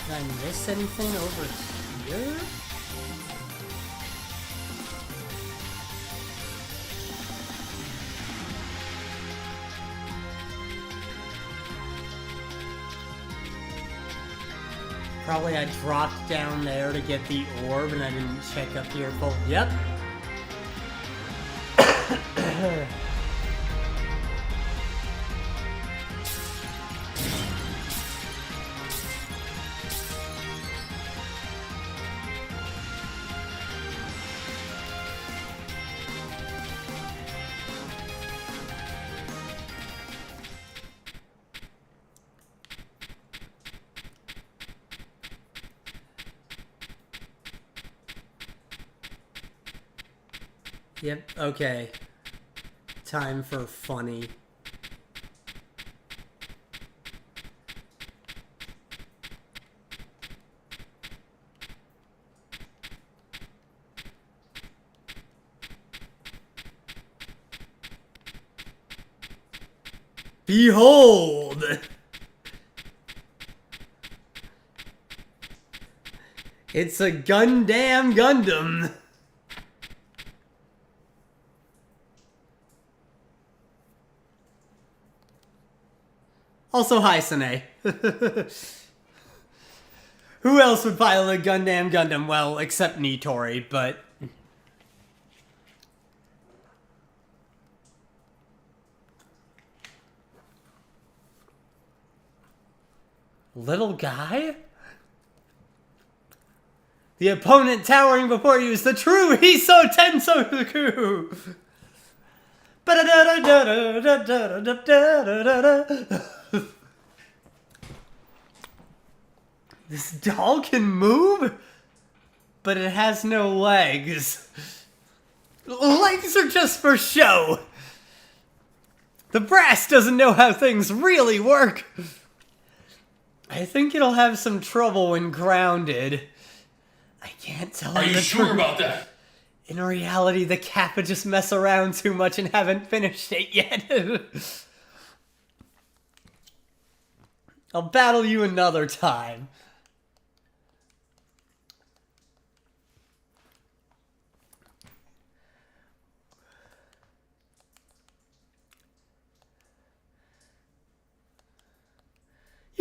Did I miss anything over here? Probably I dropped down there to get the orb and I didn't check up here. Oh, yep. Yep, okay. Time for funny. Behold! It's a Gundam Gundam! Also, hi, Sine. Who else would pilot a Gundam Gundam? Well, except Nitori, but... Little guy? The opponent towering before you is the true Hiso Tensoku! This doll can move, but it has no legs. Legs are just for show. The brass doesn't know how things really work. I think it'll have some trouble when grounded. I can't tell. Are you sure about that? In reality, the Kappa just mess around too much and haven't finished it yet. I'll battle you another time.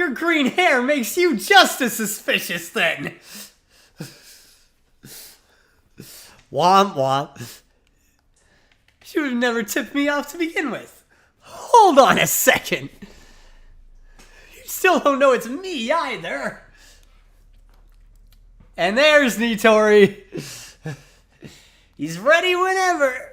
Your green hair makes you just as suspicious then. Womp womp. She would have never tipped me off to begin with. Hold on a second. You still don't know it's me either. And there's Nitori. He's ready whenever.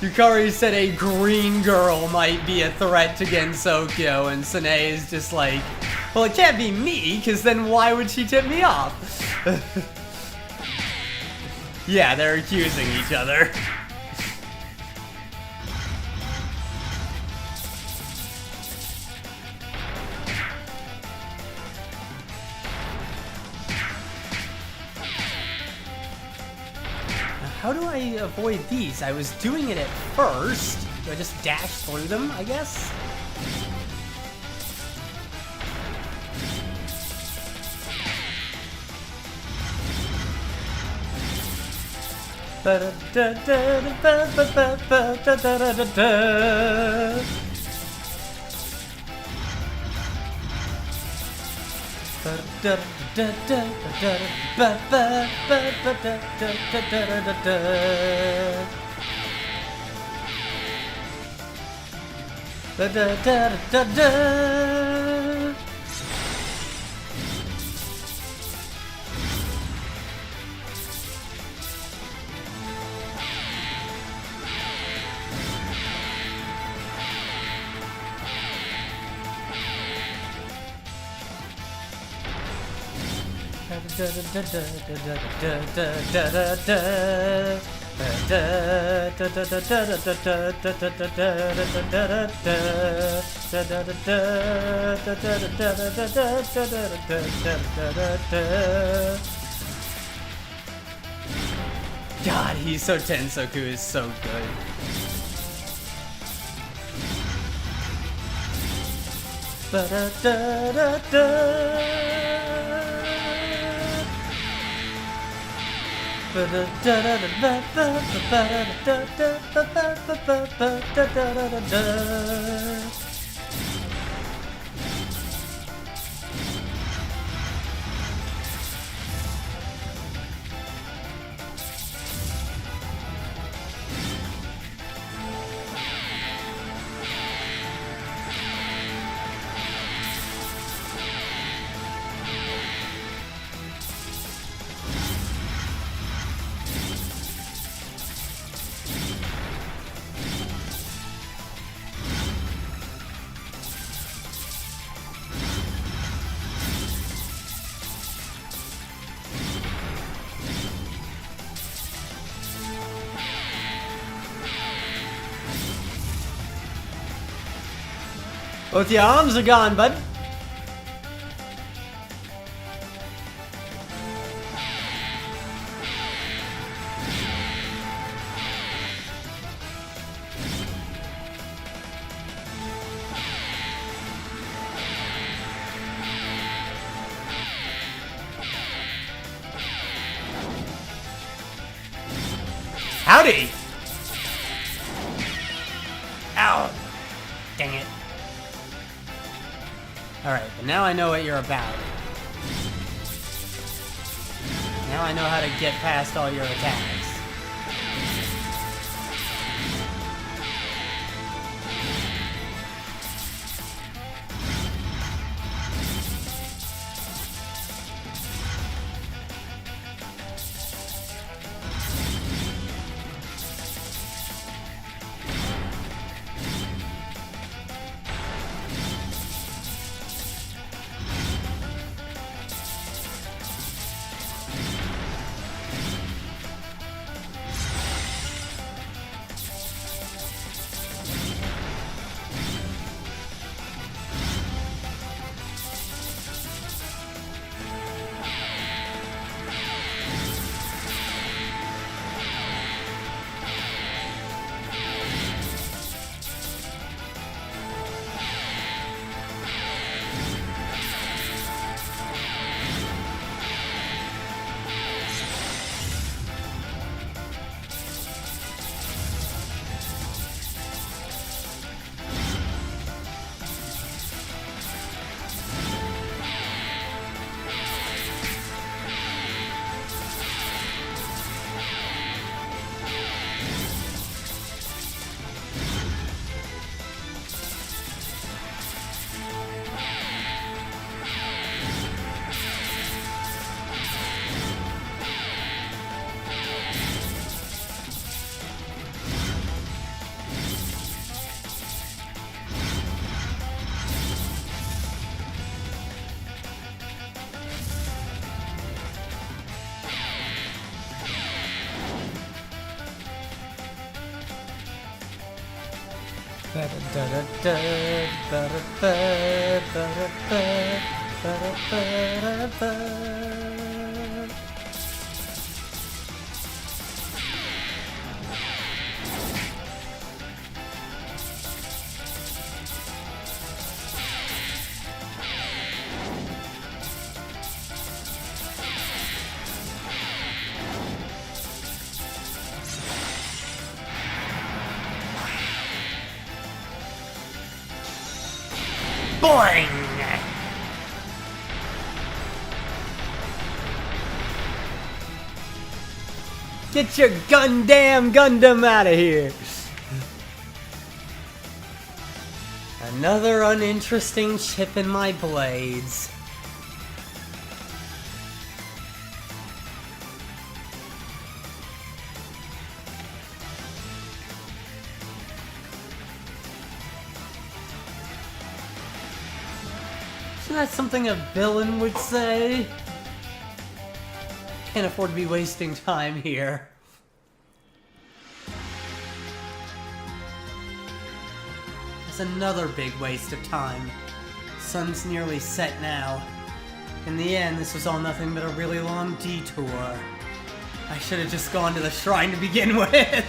Yukari said a green girl might be a threat to Gensokyo, and Sane is just like, well, it can't be me, because then why would she tip me off? Yeah, they're accusing each other. How do I avoid these? I was doing it at first. Do I just dash through them, I guess? God, he's so Tensoku is so good. Both your arms are gone, bud. Howdy! Ow! Dang it. Alright, but now I know what you're about. Now I know how to get past all your attacks. Boing! Get your Gundam out of here! Another uninteresting chip in my blades. Isn't that something a villain would say? Can't afford to be wasting time here. It's another big waste of time. Sun's nearly set now. In the end, this was all nothing but a really long detour. I should have just gone to the shrine to begin with.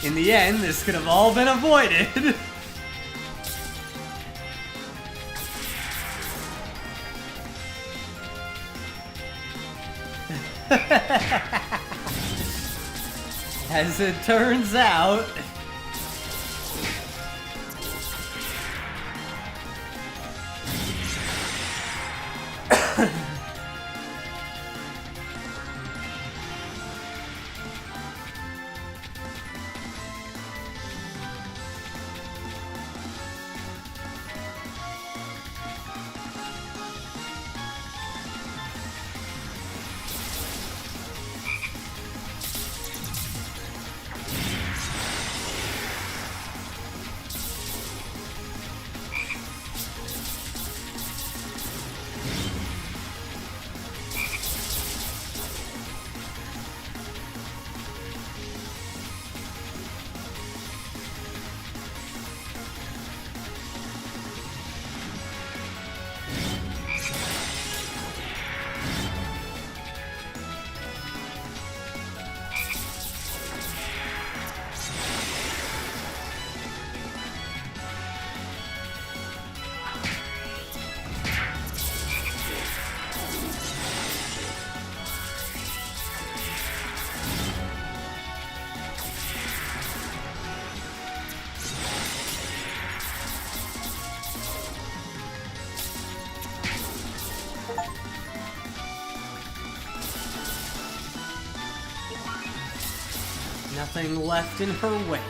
In the end, this could have all been avoided. As it turns out... Nothing left in her wake.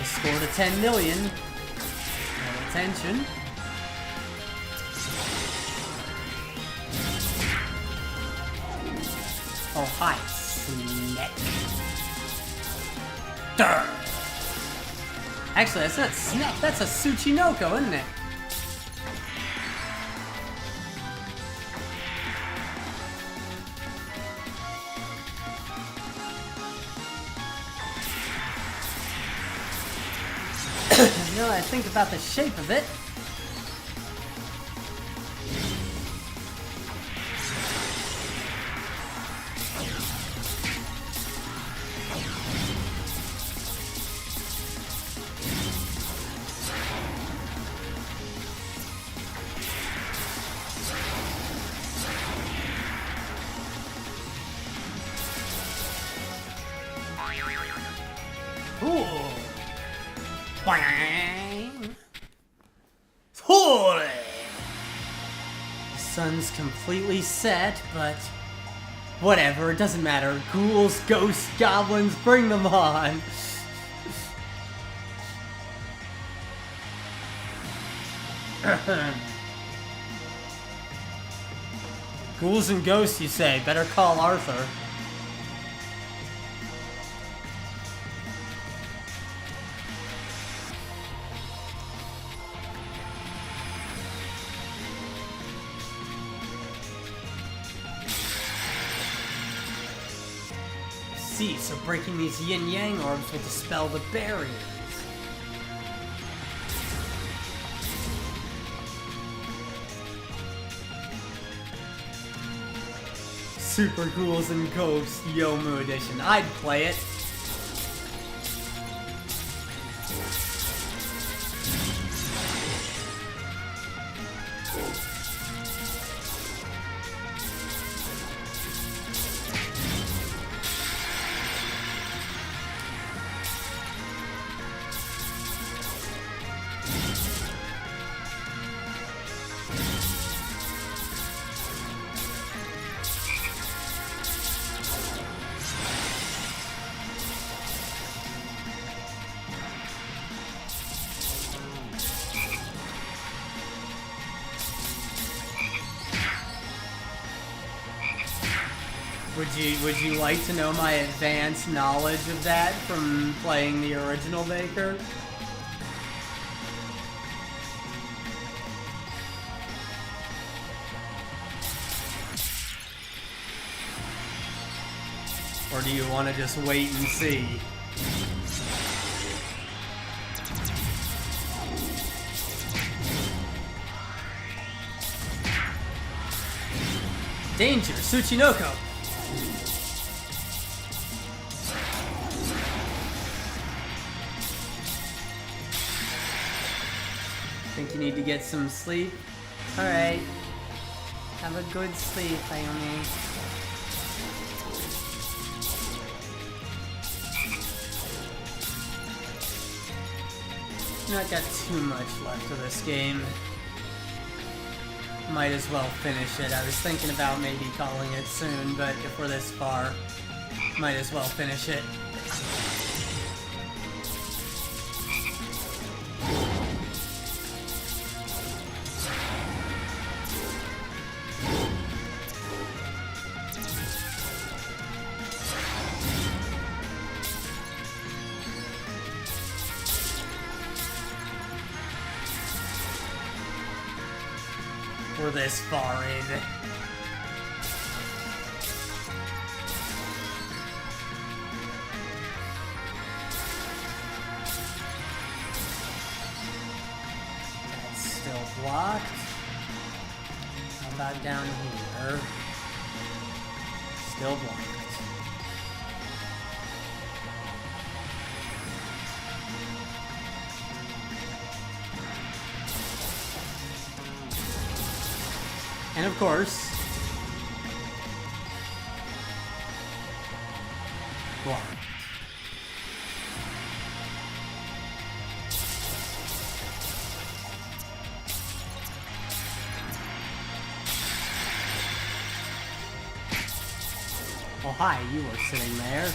Score to 10 million. No attention. Oh, hi, Snake. Durr. Actually, that's not snap. That's a Tsuchinoko, isn't it? You know, I think about the shape of it. Ooh. Holy! The sun's completely set, but whatever, it doesn't matter. Ghouls, ghosts, goblins, bring them on! Ghouls and ghosts, you say? Better call Arthur. So breaking these yin-yang orbs will dispel the barriers. Super Ghouls and Ghosts Yomu Edition. I'd play it. Would you like to know my advanced knowledge of that from playing the original Baker? Or do you want to just wait and see? Danger, Tsuchinoko! Think you need to get some sleep? Alright. Have a good sleep, Ayumi. Not got too much left of this game. Might as well finish it. I was thinking about maybe calling it soon, but if we're this far, might as well finish it. We're this far in. That's still blocked. How about down here? Still blocked. And of course, blocked. Oh hi, you were sitting there.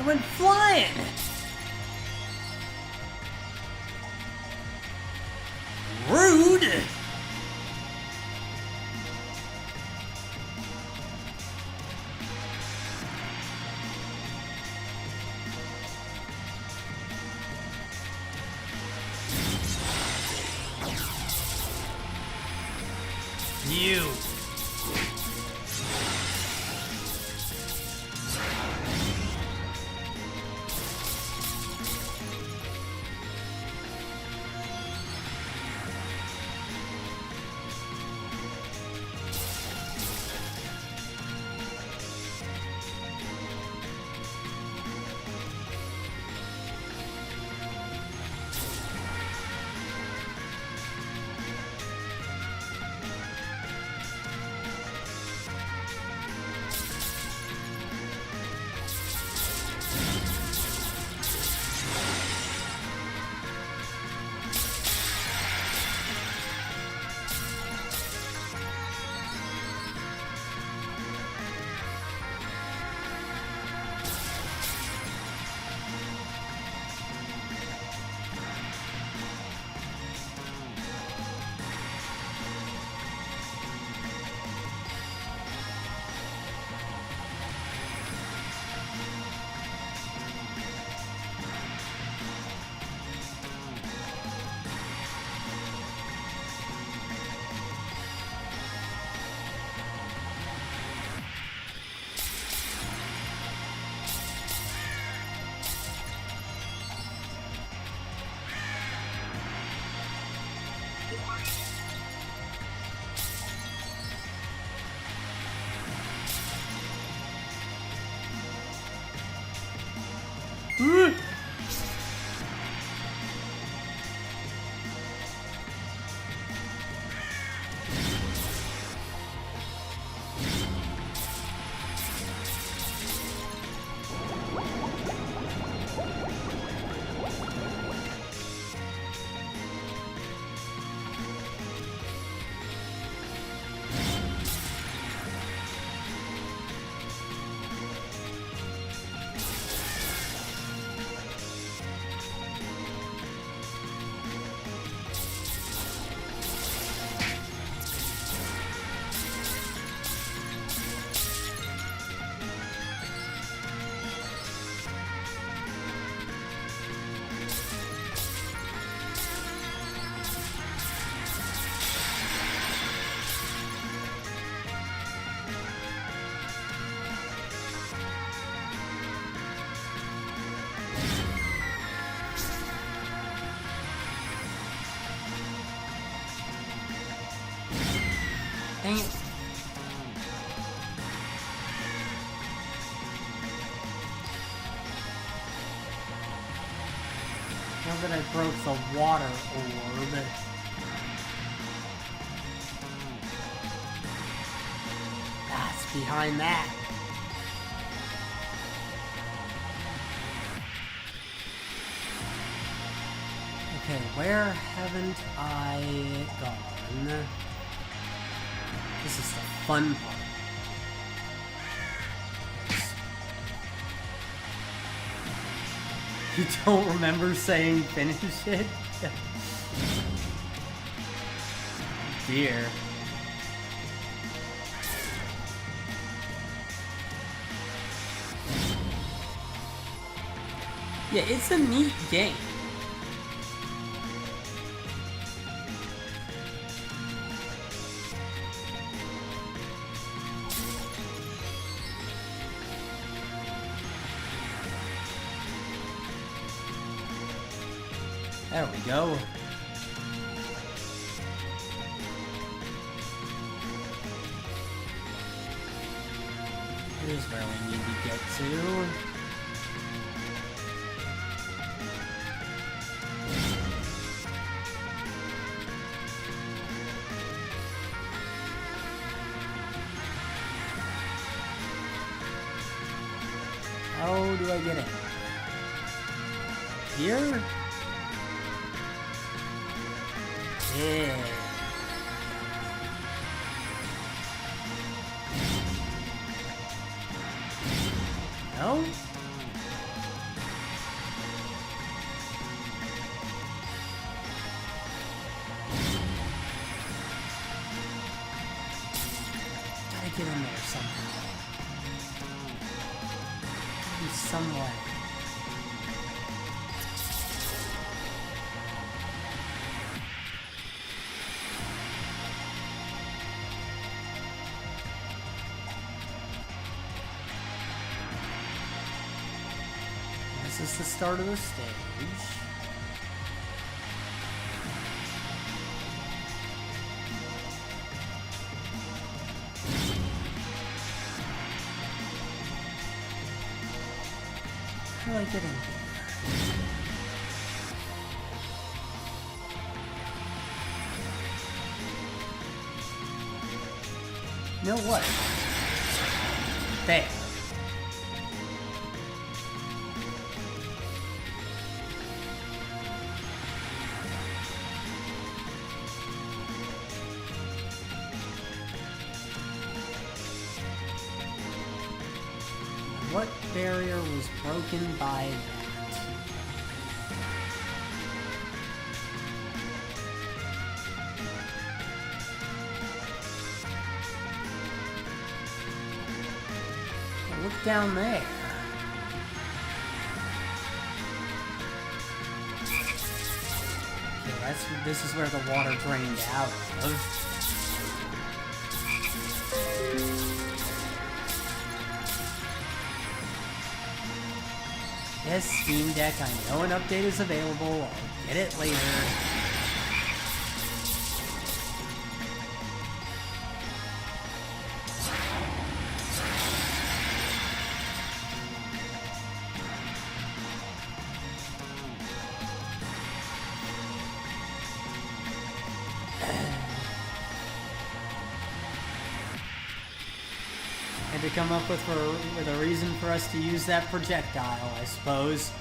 I went flying! Rude! You. Dang it. Now that I broke the water orb. That's behind that. Okay, where haven't I gone? This is the fun part. You don't remember saying finish it? Dear. Yeah, it's a neat game. There we go. Here's where we need to get to. How do I get in? Here? Yeah. No? somehow. In some way. This is the start of the stage. How do I get in here? You know what? There. What barrier was broken by that? Look down there. Okay, this is where the water drained out of. Yes, Steam Deck, I know an update is available. I'll get it later. To come up with a reason for us to use that projectile, I suppose.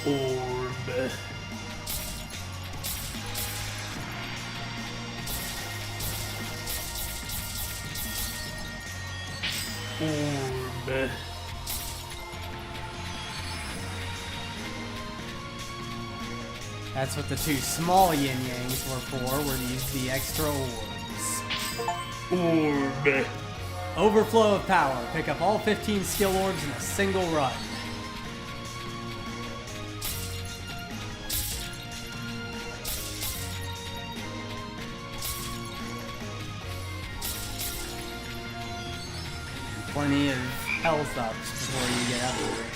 Orb. Orb. That's what the two small yin-yangs were for to use the extra orbs. Orb. Overflow of power. Pick up all 15 skill orbs in a single run. Plenty of health ups before you get up here.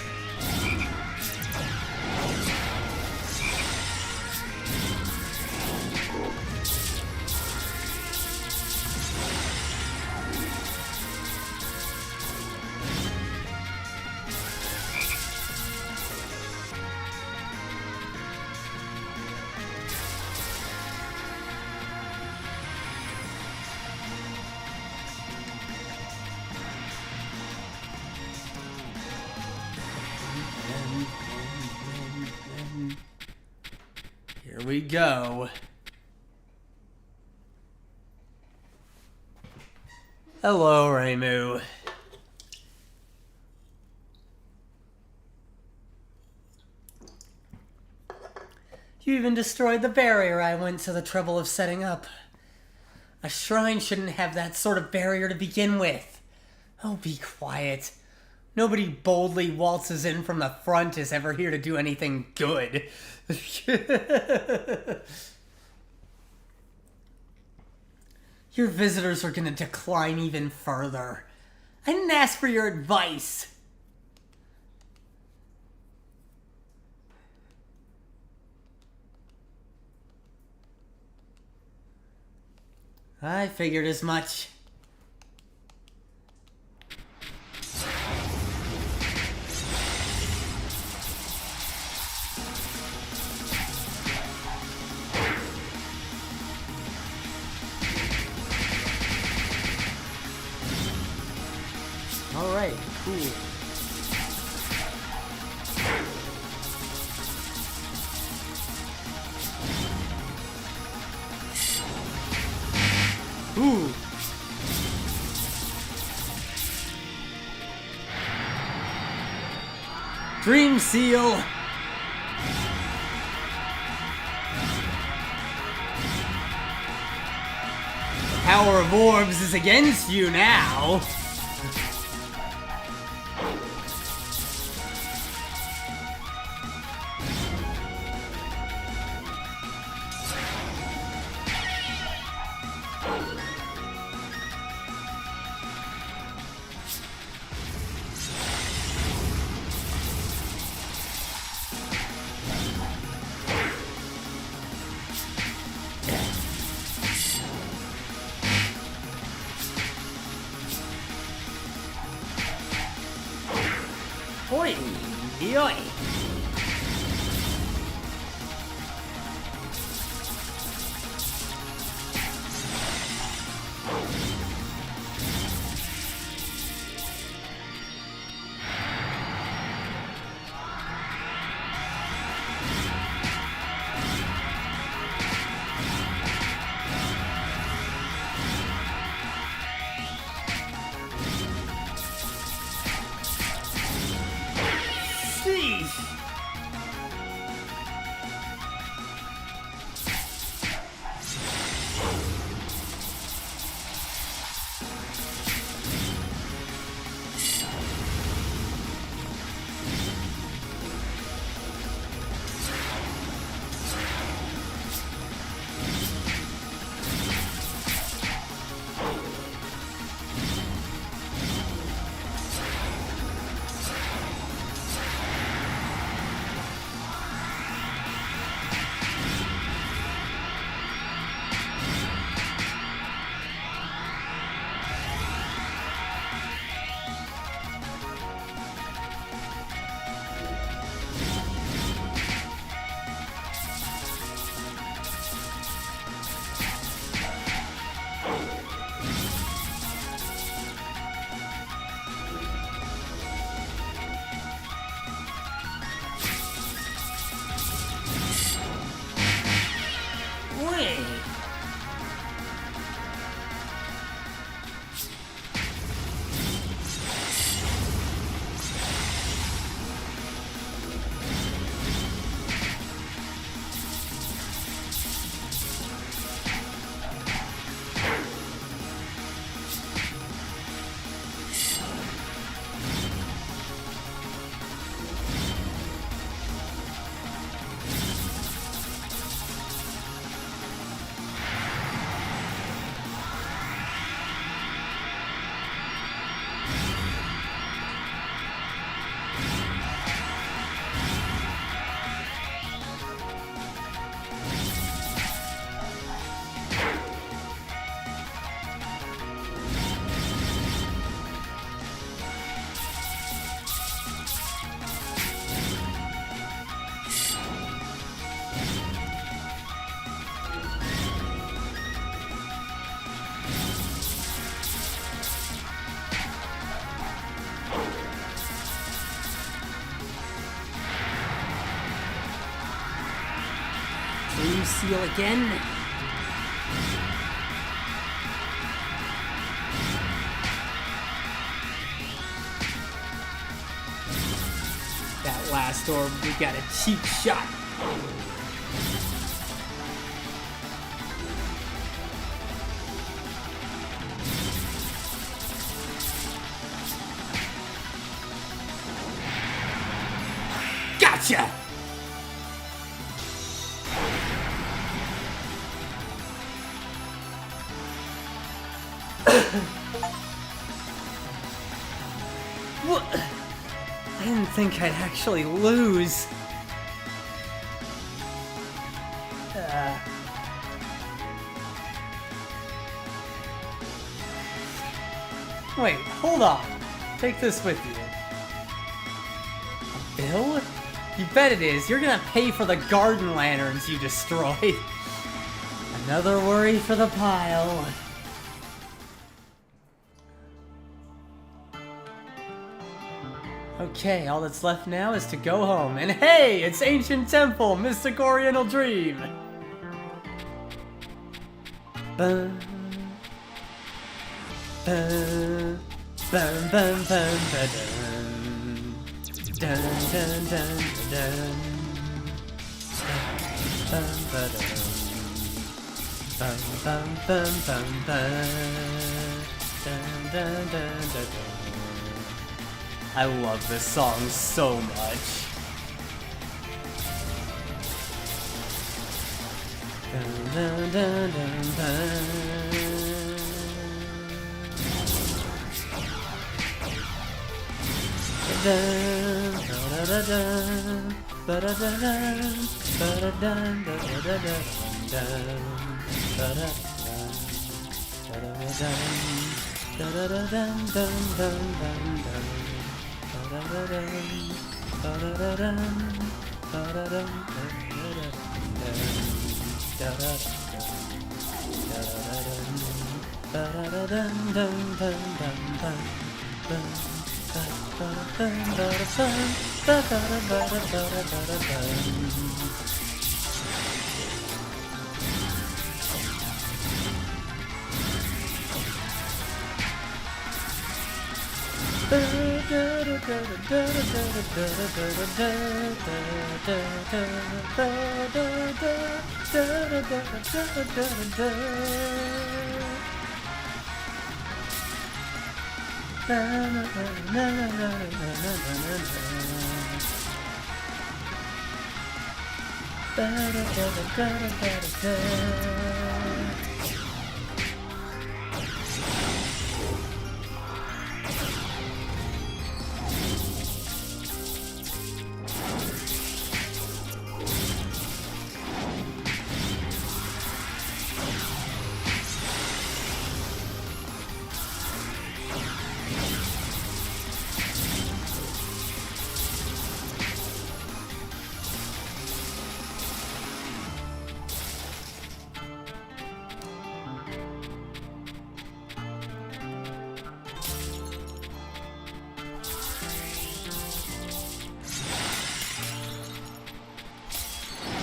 Here we go. Hello, Reimu. You even destroyed the barrier I went to the trouble of setting up. A shrine shouldn't have that sort of barrier to begin with. Oh, be quiet. Nobody boldly waltzes in from the front is ever here to do anything good. Your visitors are gonna decline even further. I didn't ask for your advice. I figured as much. Alright, cool. Ooh. Dream Flame Seal. The power of orbs is against you now. Oi, oi. Flame Seal again. That last orb, we got a cheap shot. Gotcha! What? I didn't think I'd actually lose. Wait, hold on. Take this with you. A bill? You bet it is. You're gonna pay for the garden lanterns you destroyed. Another worry for the pile. Okay, all that's left now is to go home. And hey, it's Ancient Temple, Mystic Oriental Dream! Bum, bum, bum, bum, bum, ba-dum. Dun, dun, dun, dun. Bum, ba-dum. Bum, bum, bum, bum, bum. Dun, dun, dun, dun, dun. I love this song so much. Dun, dun, dun, dun, dun. Dun, ba-da-da-dun, ba-da-da-dun, ba-da-dun, ba-da-da-dun, dun, ba-da-dun, ba-da-da-dun, da-da-da-dun, dun, dun, dun, dun, ba-da-da-dun, ba-da-da-dun, ba-da-dun, ba-da-dun, dun, dun, dun, dun, dun.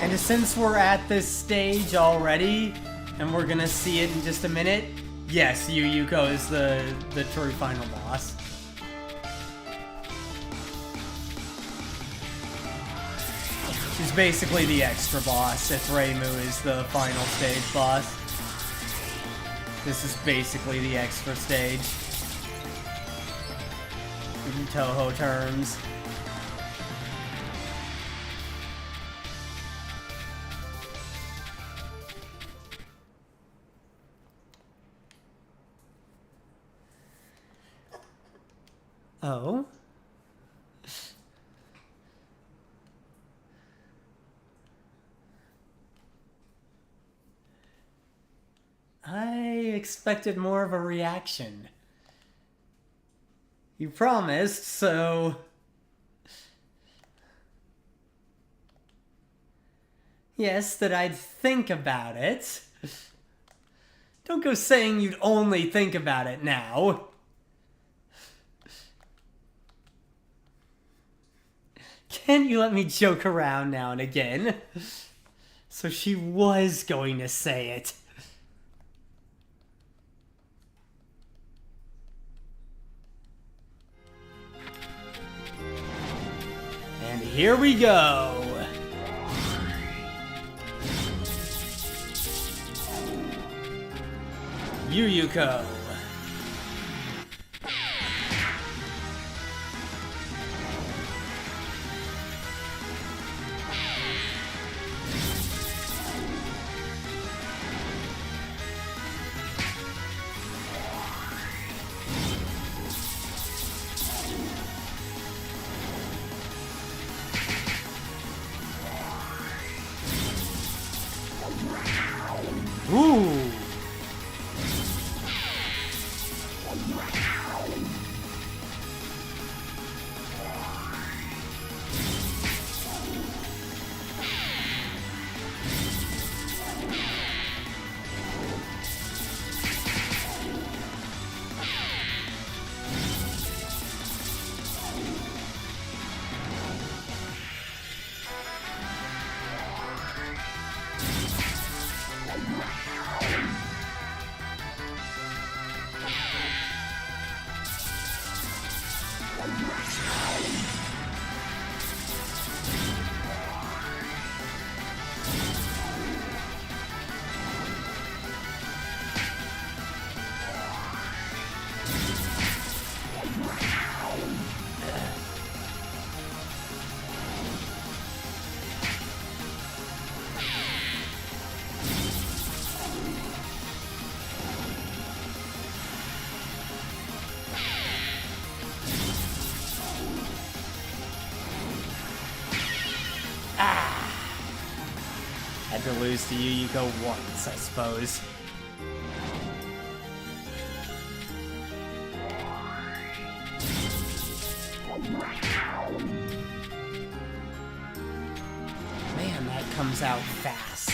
And since we're at this stage already, and we're gonna see it in just a minute, yes, Yuko is the true final boss. She's basically the extra boss if Reimu is the final stage boss. This is basically the extra stage. In Touhou terms. Oh? I expected more of a reaction. You promised, so... Yes, that I'd think about it. Don't go saying you'd only think about it now. Can't you let me joke around now and again? So she was going to say it. And here we go. Yuko. Ooh. had to lose to you. You go once, I suppose. Man, that comes out fast.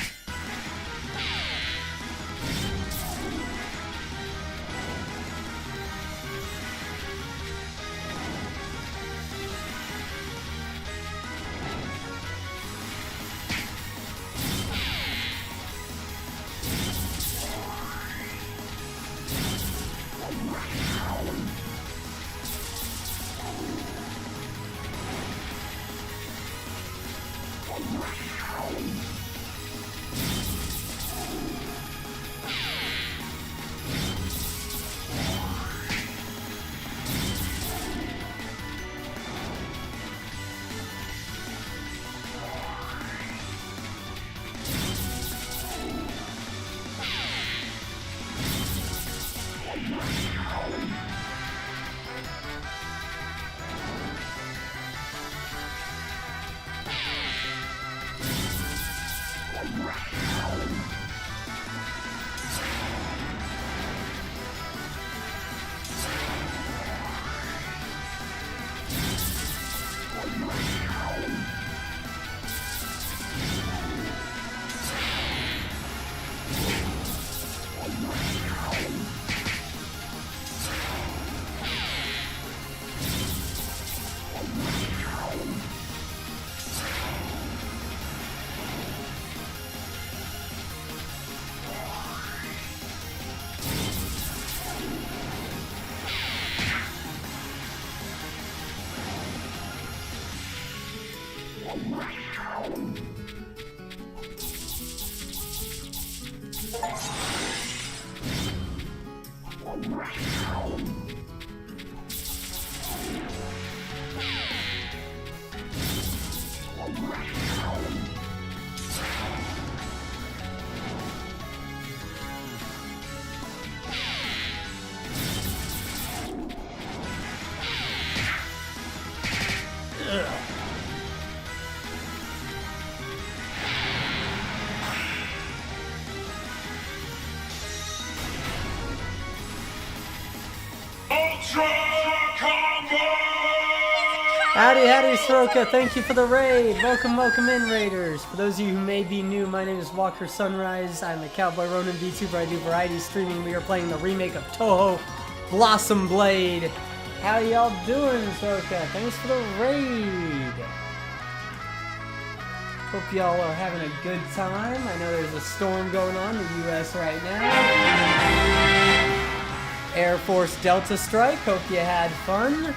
Howdy, Soroka, thank you for the raid. Welcome in, Raiders. For those of you who may be new, my name is Walker Sunrise. I'm a Cowboy Ronin VTuber. I do variety streaming. We are playing the remake of Touhou, Blossom Blade. How y'all doing, Soroka? Thanks for the raid. Hope y'all are having a good time. I know there's a storm going on in the US right now. Air Force Delta Strike, hope you had fun.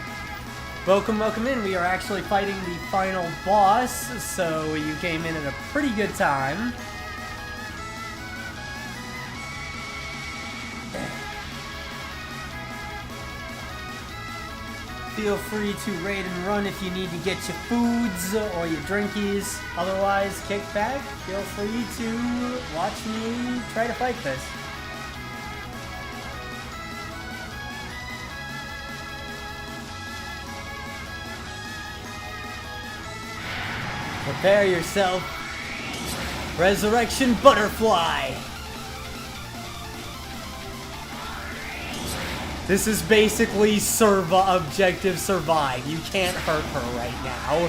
Welcome in. We are actually fighting the final boss, so you came in at a pretty good time. Feel free to raid and run if you need to get your foods or your drinkies. Otherwise, kick back. Feel free to watch me try to fight this. Prepare yourself. Resurrection Butterfly. This is basically objective survive. You can't hurt her right now.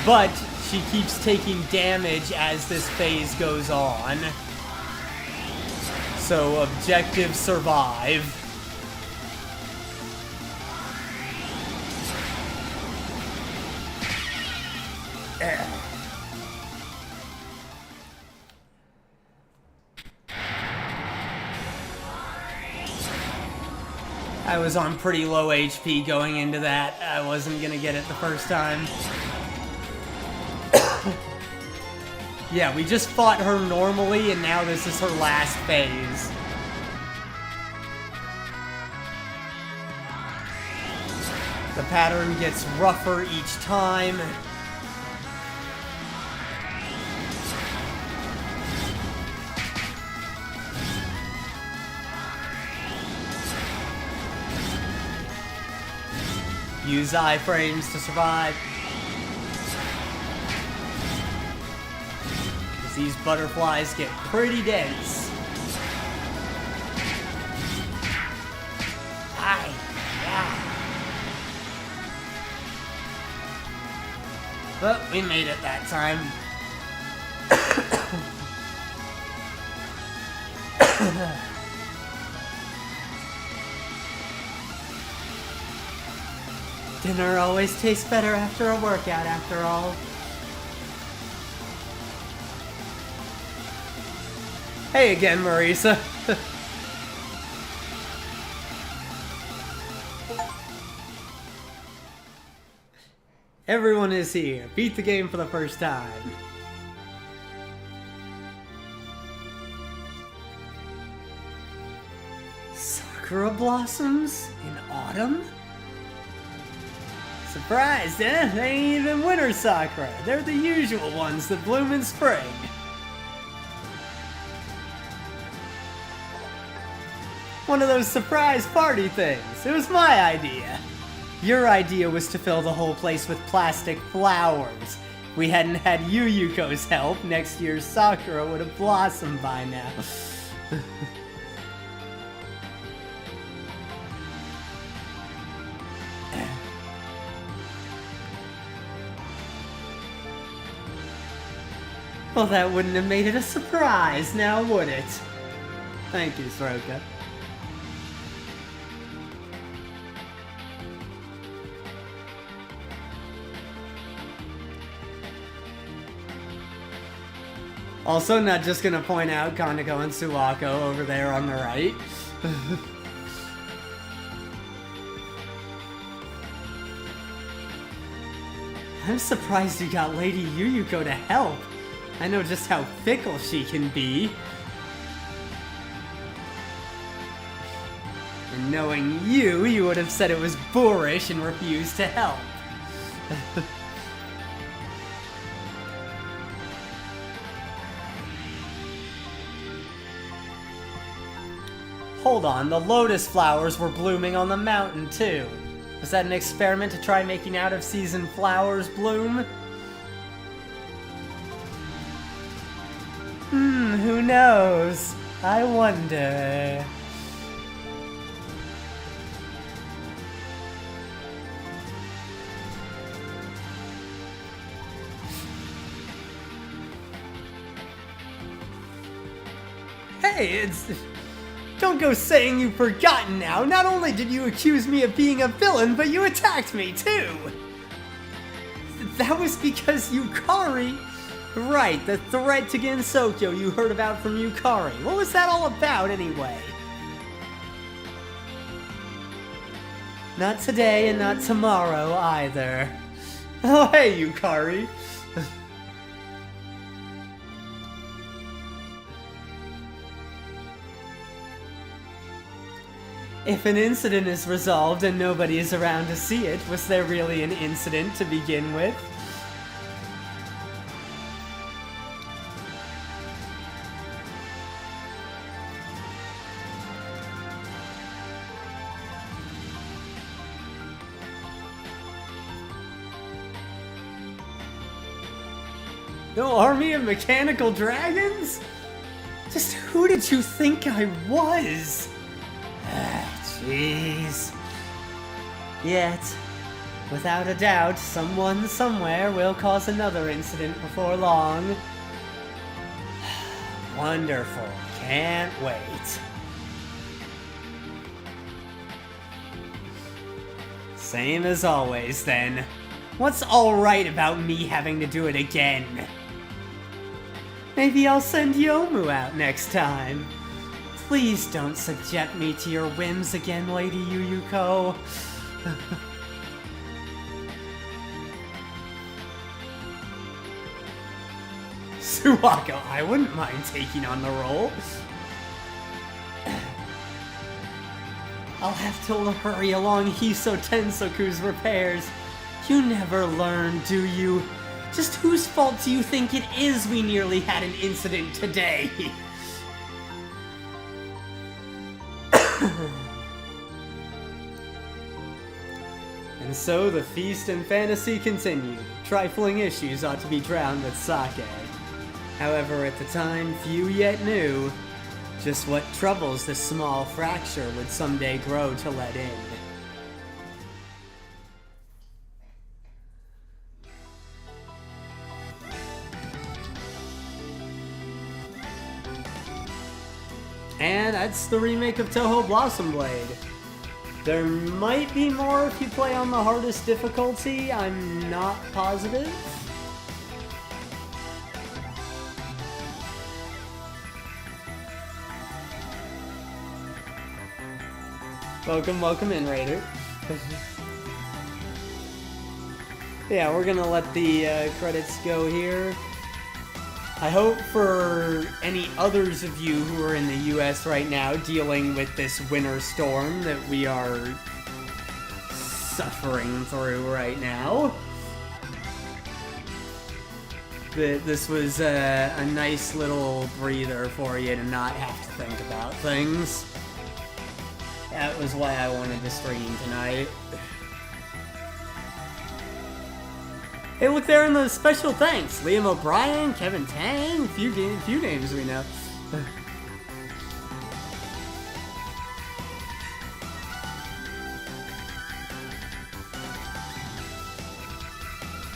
But she keeps taking damage as this phase goes on. So objective survive. I was on pretty low HP going into that. I wasn't gonna get it the first time. Yeah, we just fought her normally, and now this is her last phase. The pattern gets rougher each time. Use iframes to survive. It's these butterflies get pretty dense. Hi. Yeah. But we made it that time. Dinner always tastes better after a workout, after all. Hey again, Marisa. Everyone is here. Beat the game for the first time. Sakura blossoms in autumn? Surprised, eh? They ain't even winter sakura. They're the usual ones that bloom in spring. One of those surprise party things. It was my idea. Your idea was to fill the whole place with plastic flowers. If we hadn't had Yuyuko's help, next year's sakura would have blossomed by now. Well, that wouldn't have made it a surprise, now would it? Thank you, Soroka. Also, not just gonna point out Kaneko and Suwako over there on the right. I'm surprised you got Lady Yuyuko to help. I know just how fickle she can be. And knowing you, you would have said it was boorish and refused to help. Hold on, the lotus flowers were blooming on the mountain too. Was that an experiment to try making out-of-season flowers bloom? Who knows? I wonder. Hey, it's... Don't go saying you've forgotten now. Not only did you accuse me of being a villain, but you attacked me too! That was because Yukari... Right, the threat to Gensokyo you heard about from Yukari. What was that all about, anyway? Not today and not tomorrow, either. Oh, hey, Yukari. If an incident is resolved and nobody is around to see it, was there really an incident to begin with? No army of mechanical dragons? Just who did you think I was? Jeez. Yet, without a doubt, someone somewhere will cause another incident before long. Wonderful. Can't wait. Same as always, then. What's alright about me having to do it again? Maybe I'll send Yomu out next time. Please don't subject me to your whims again, Lady Yuyuko. Suwako, I wouldn't mind taking on the role. I'll have to hurry along Hiso Tensoku's repairs. You never learn, do you? Just whose fault do you think it is we nearly had an incident today? And so the feast and fantasy continued. Trifling issues ought to be drowned with sake. However, at the time, few yet knew just what troubles this small fracture would someday grow to let in. And that's the remake of Touhou Blossom Blade. There might be more if you play on the hardest difficulty, I'm not positive. Welcome in, Raider. Yeah, we're gonna let the credits go here. I hope for any others of you who are in the US right now dealing with this winter storm that we are suffering through right now, that this was a nice little breather for you to not have to think about things. That was why I wanted to stream tonight. Hey, look there in the special thanks. Liam O'Brien, Kevin Tang, few names we know.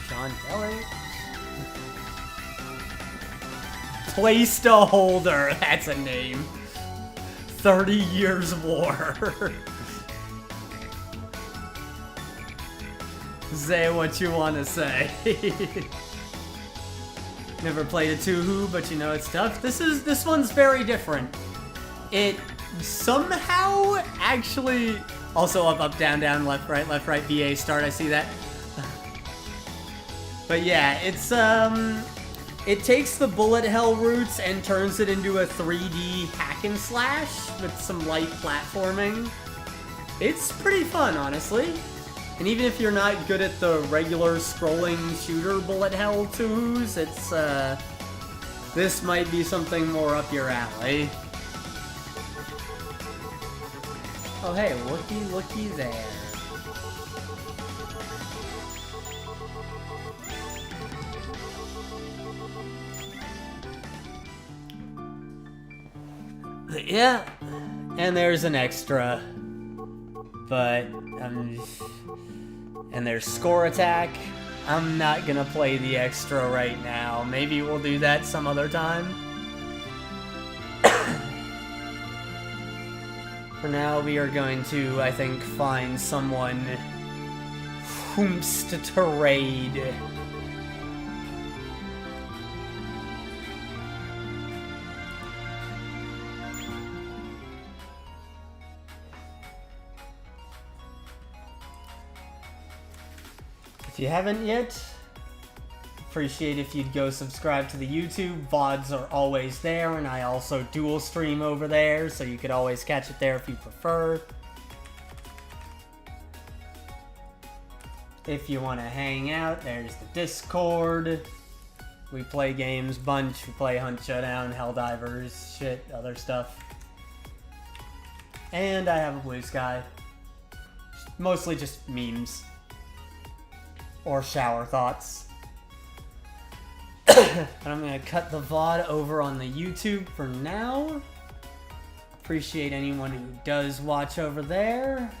Sean Kelly. Placeholder, that's a name. 30 Years War. Say what you want to say. Never played a Touhou, but you know it's tough. This one's very different. It somehow actually also up, down, left, right, BA start. I see that. But yeah, it's it takes the bullet hell roots and turns it into a 3D hack and slash with some light platforming. It's pretty fun, honestly. And even if you're not good at the regular scrolling shooter bullet hell Touhous, it's this might be something more up your alley. Oh hey, looky there. Yeah, and there's an extra, but and there's score attack. I'm not gonna play the extra right now. Maybe we'll do that some other time. For now, we are going to, I think, find someone whomst to raid. If you haven't yet, appreciate if you'd go subscribe to the YouTube. VODs are always there, and I also dual stream over there, so you could always catch it there if you prefer. If you want to hang out, there's the Discord. We play games bunch. We play Hunt Showdown, Helldivers, shit, other stuff. And I have a Blue Sky. Mostly just memes. Or shower thoughts. And I'm gonna cut the VOD over on the YouTube for now. Appreciate anyone who does watch over there.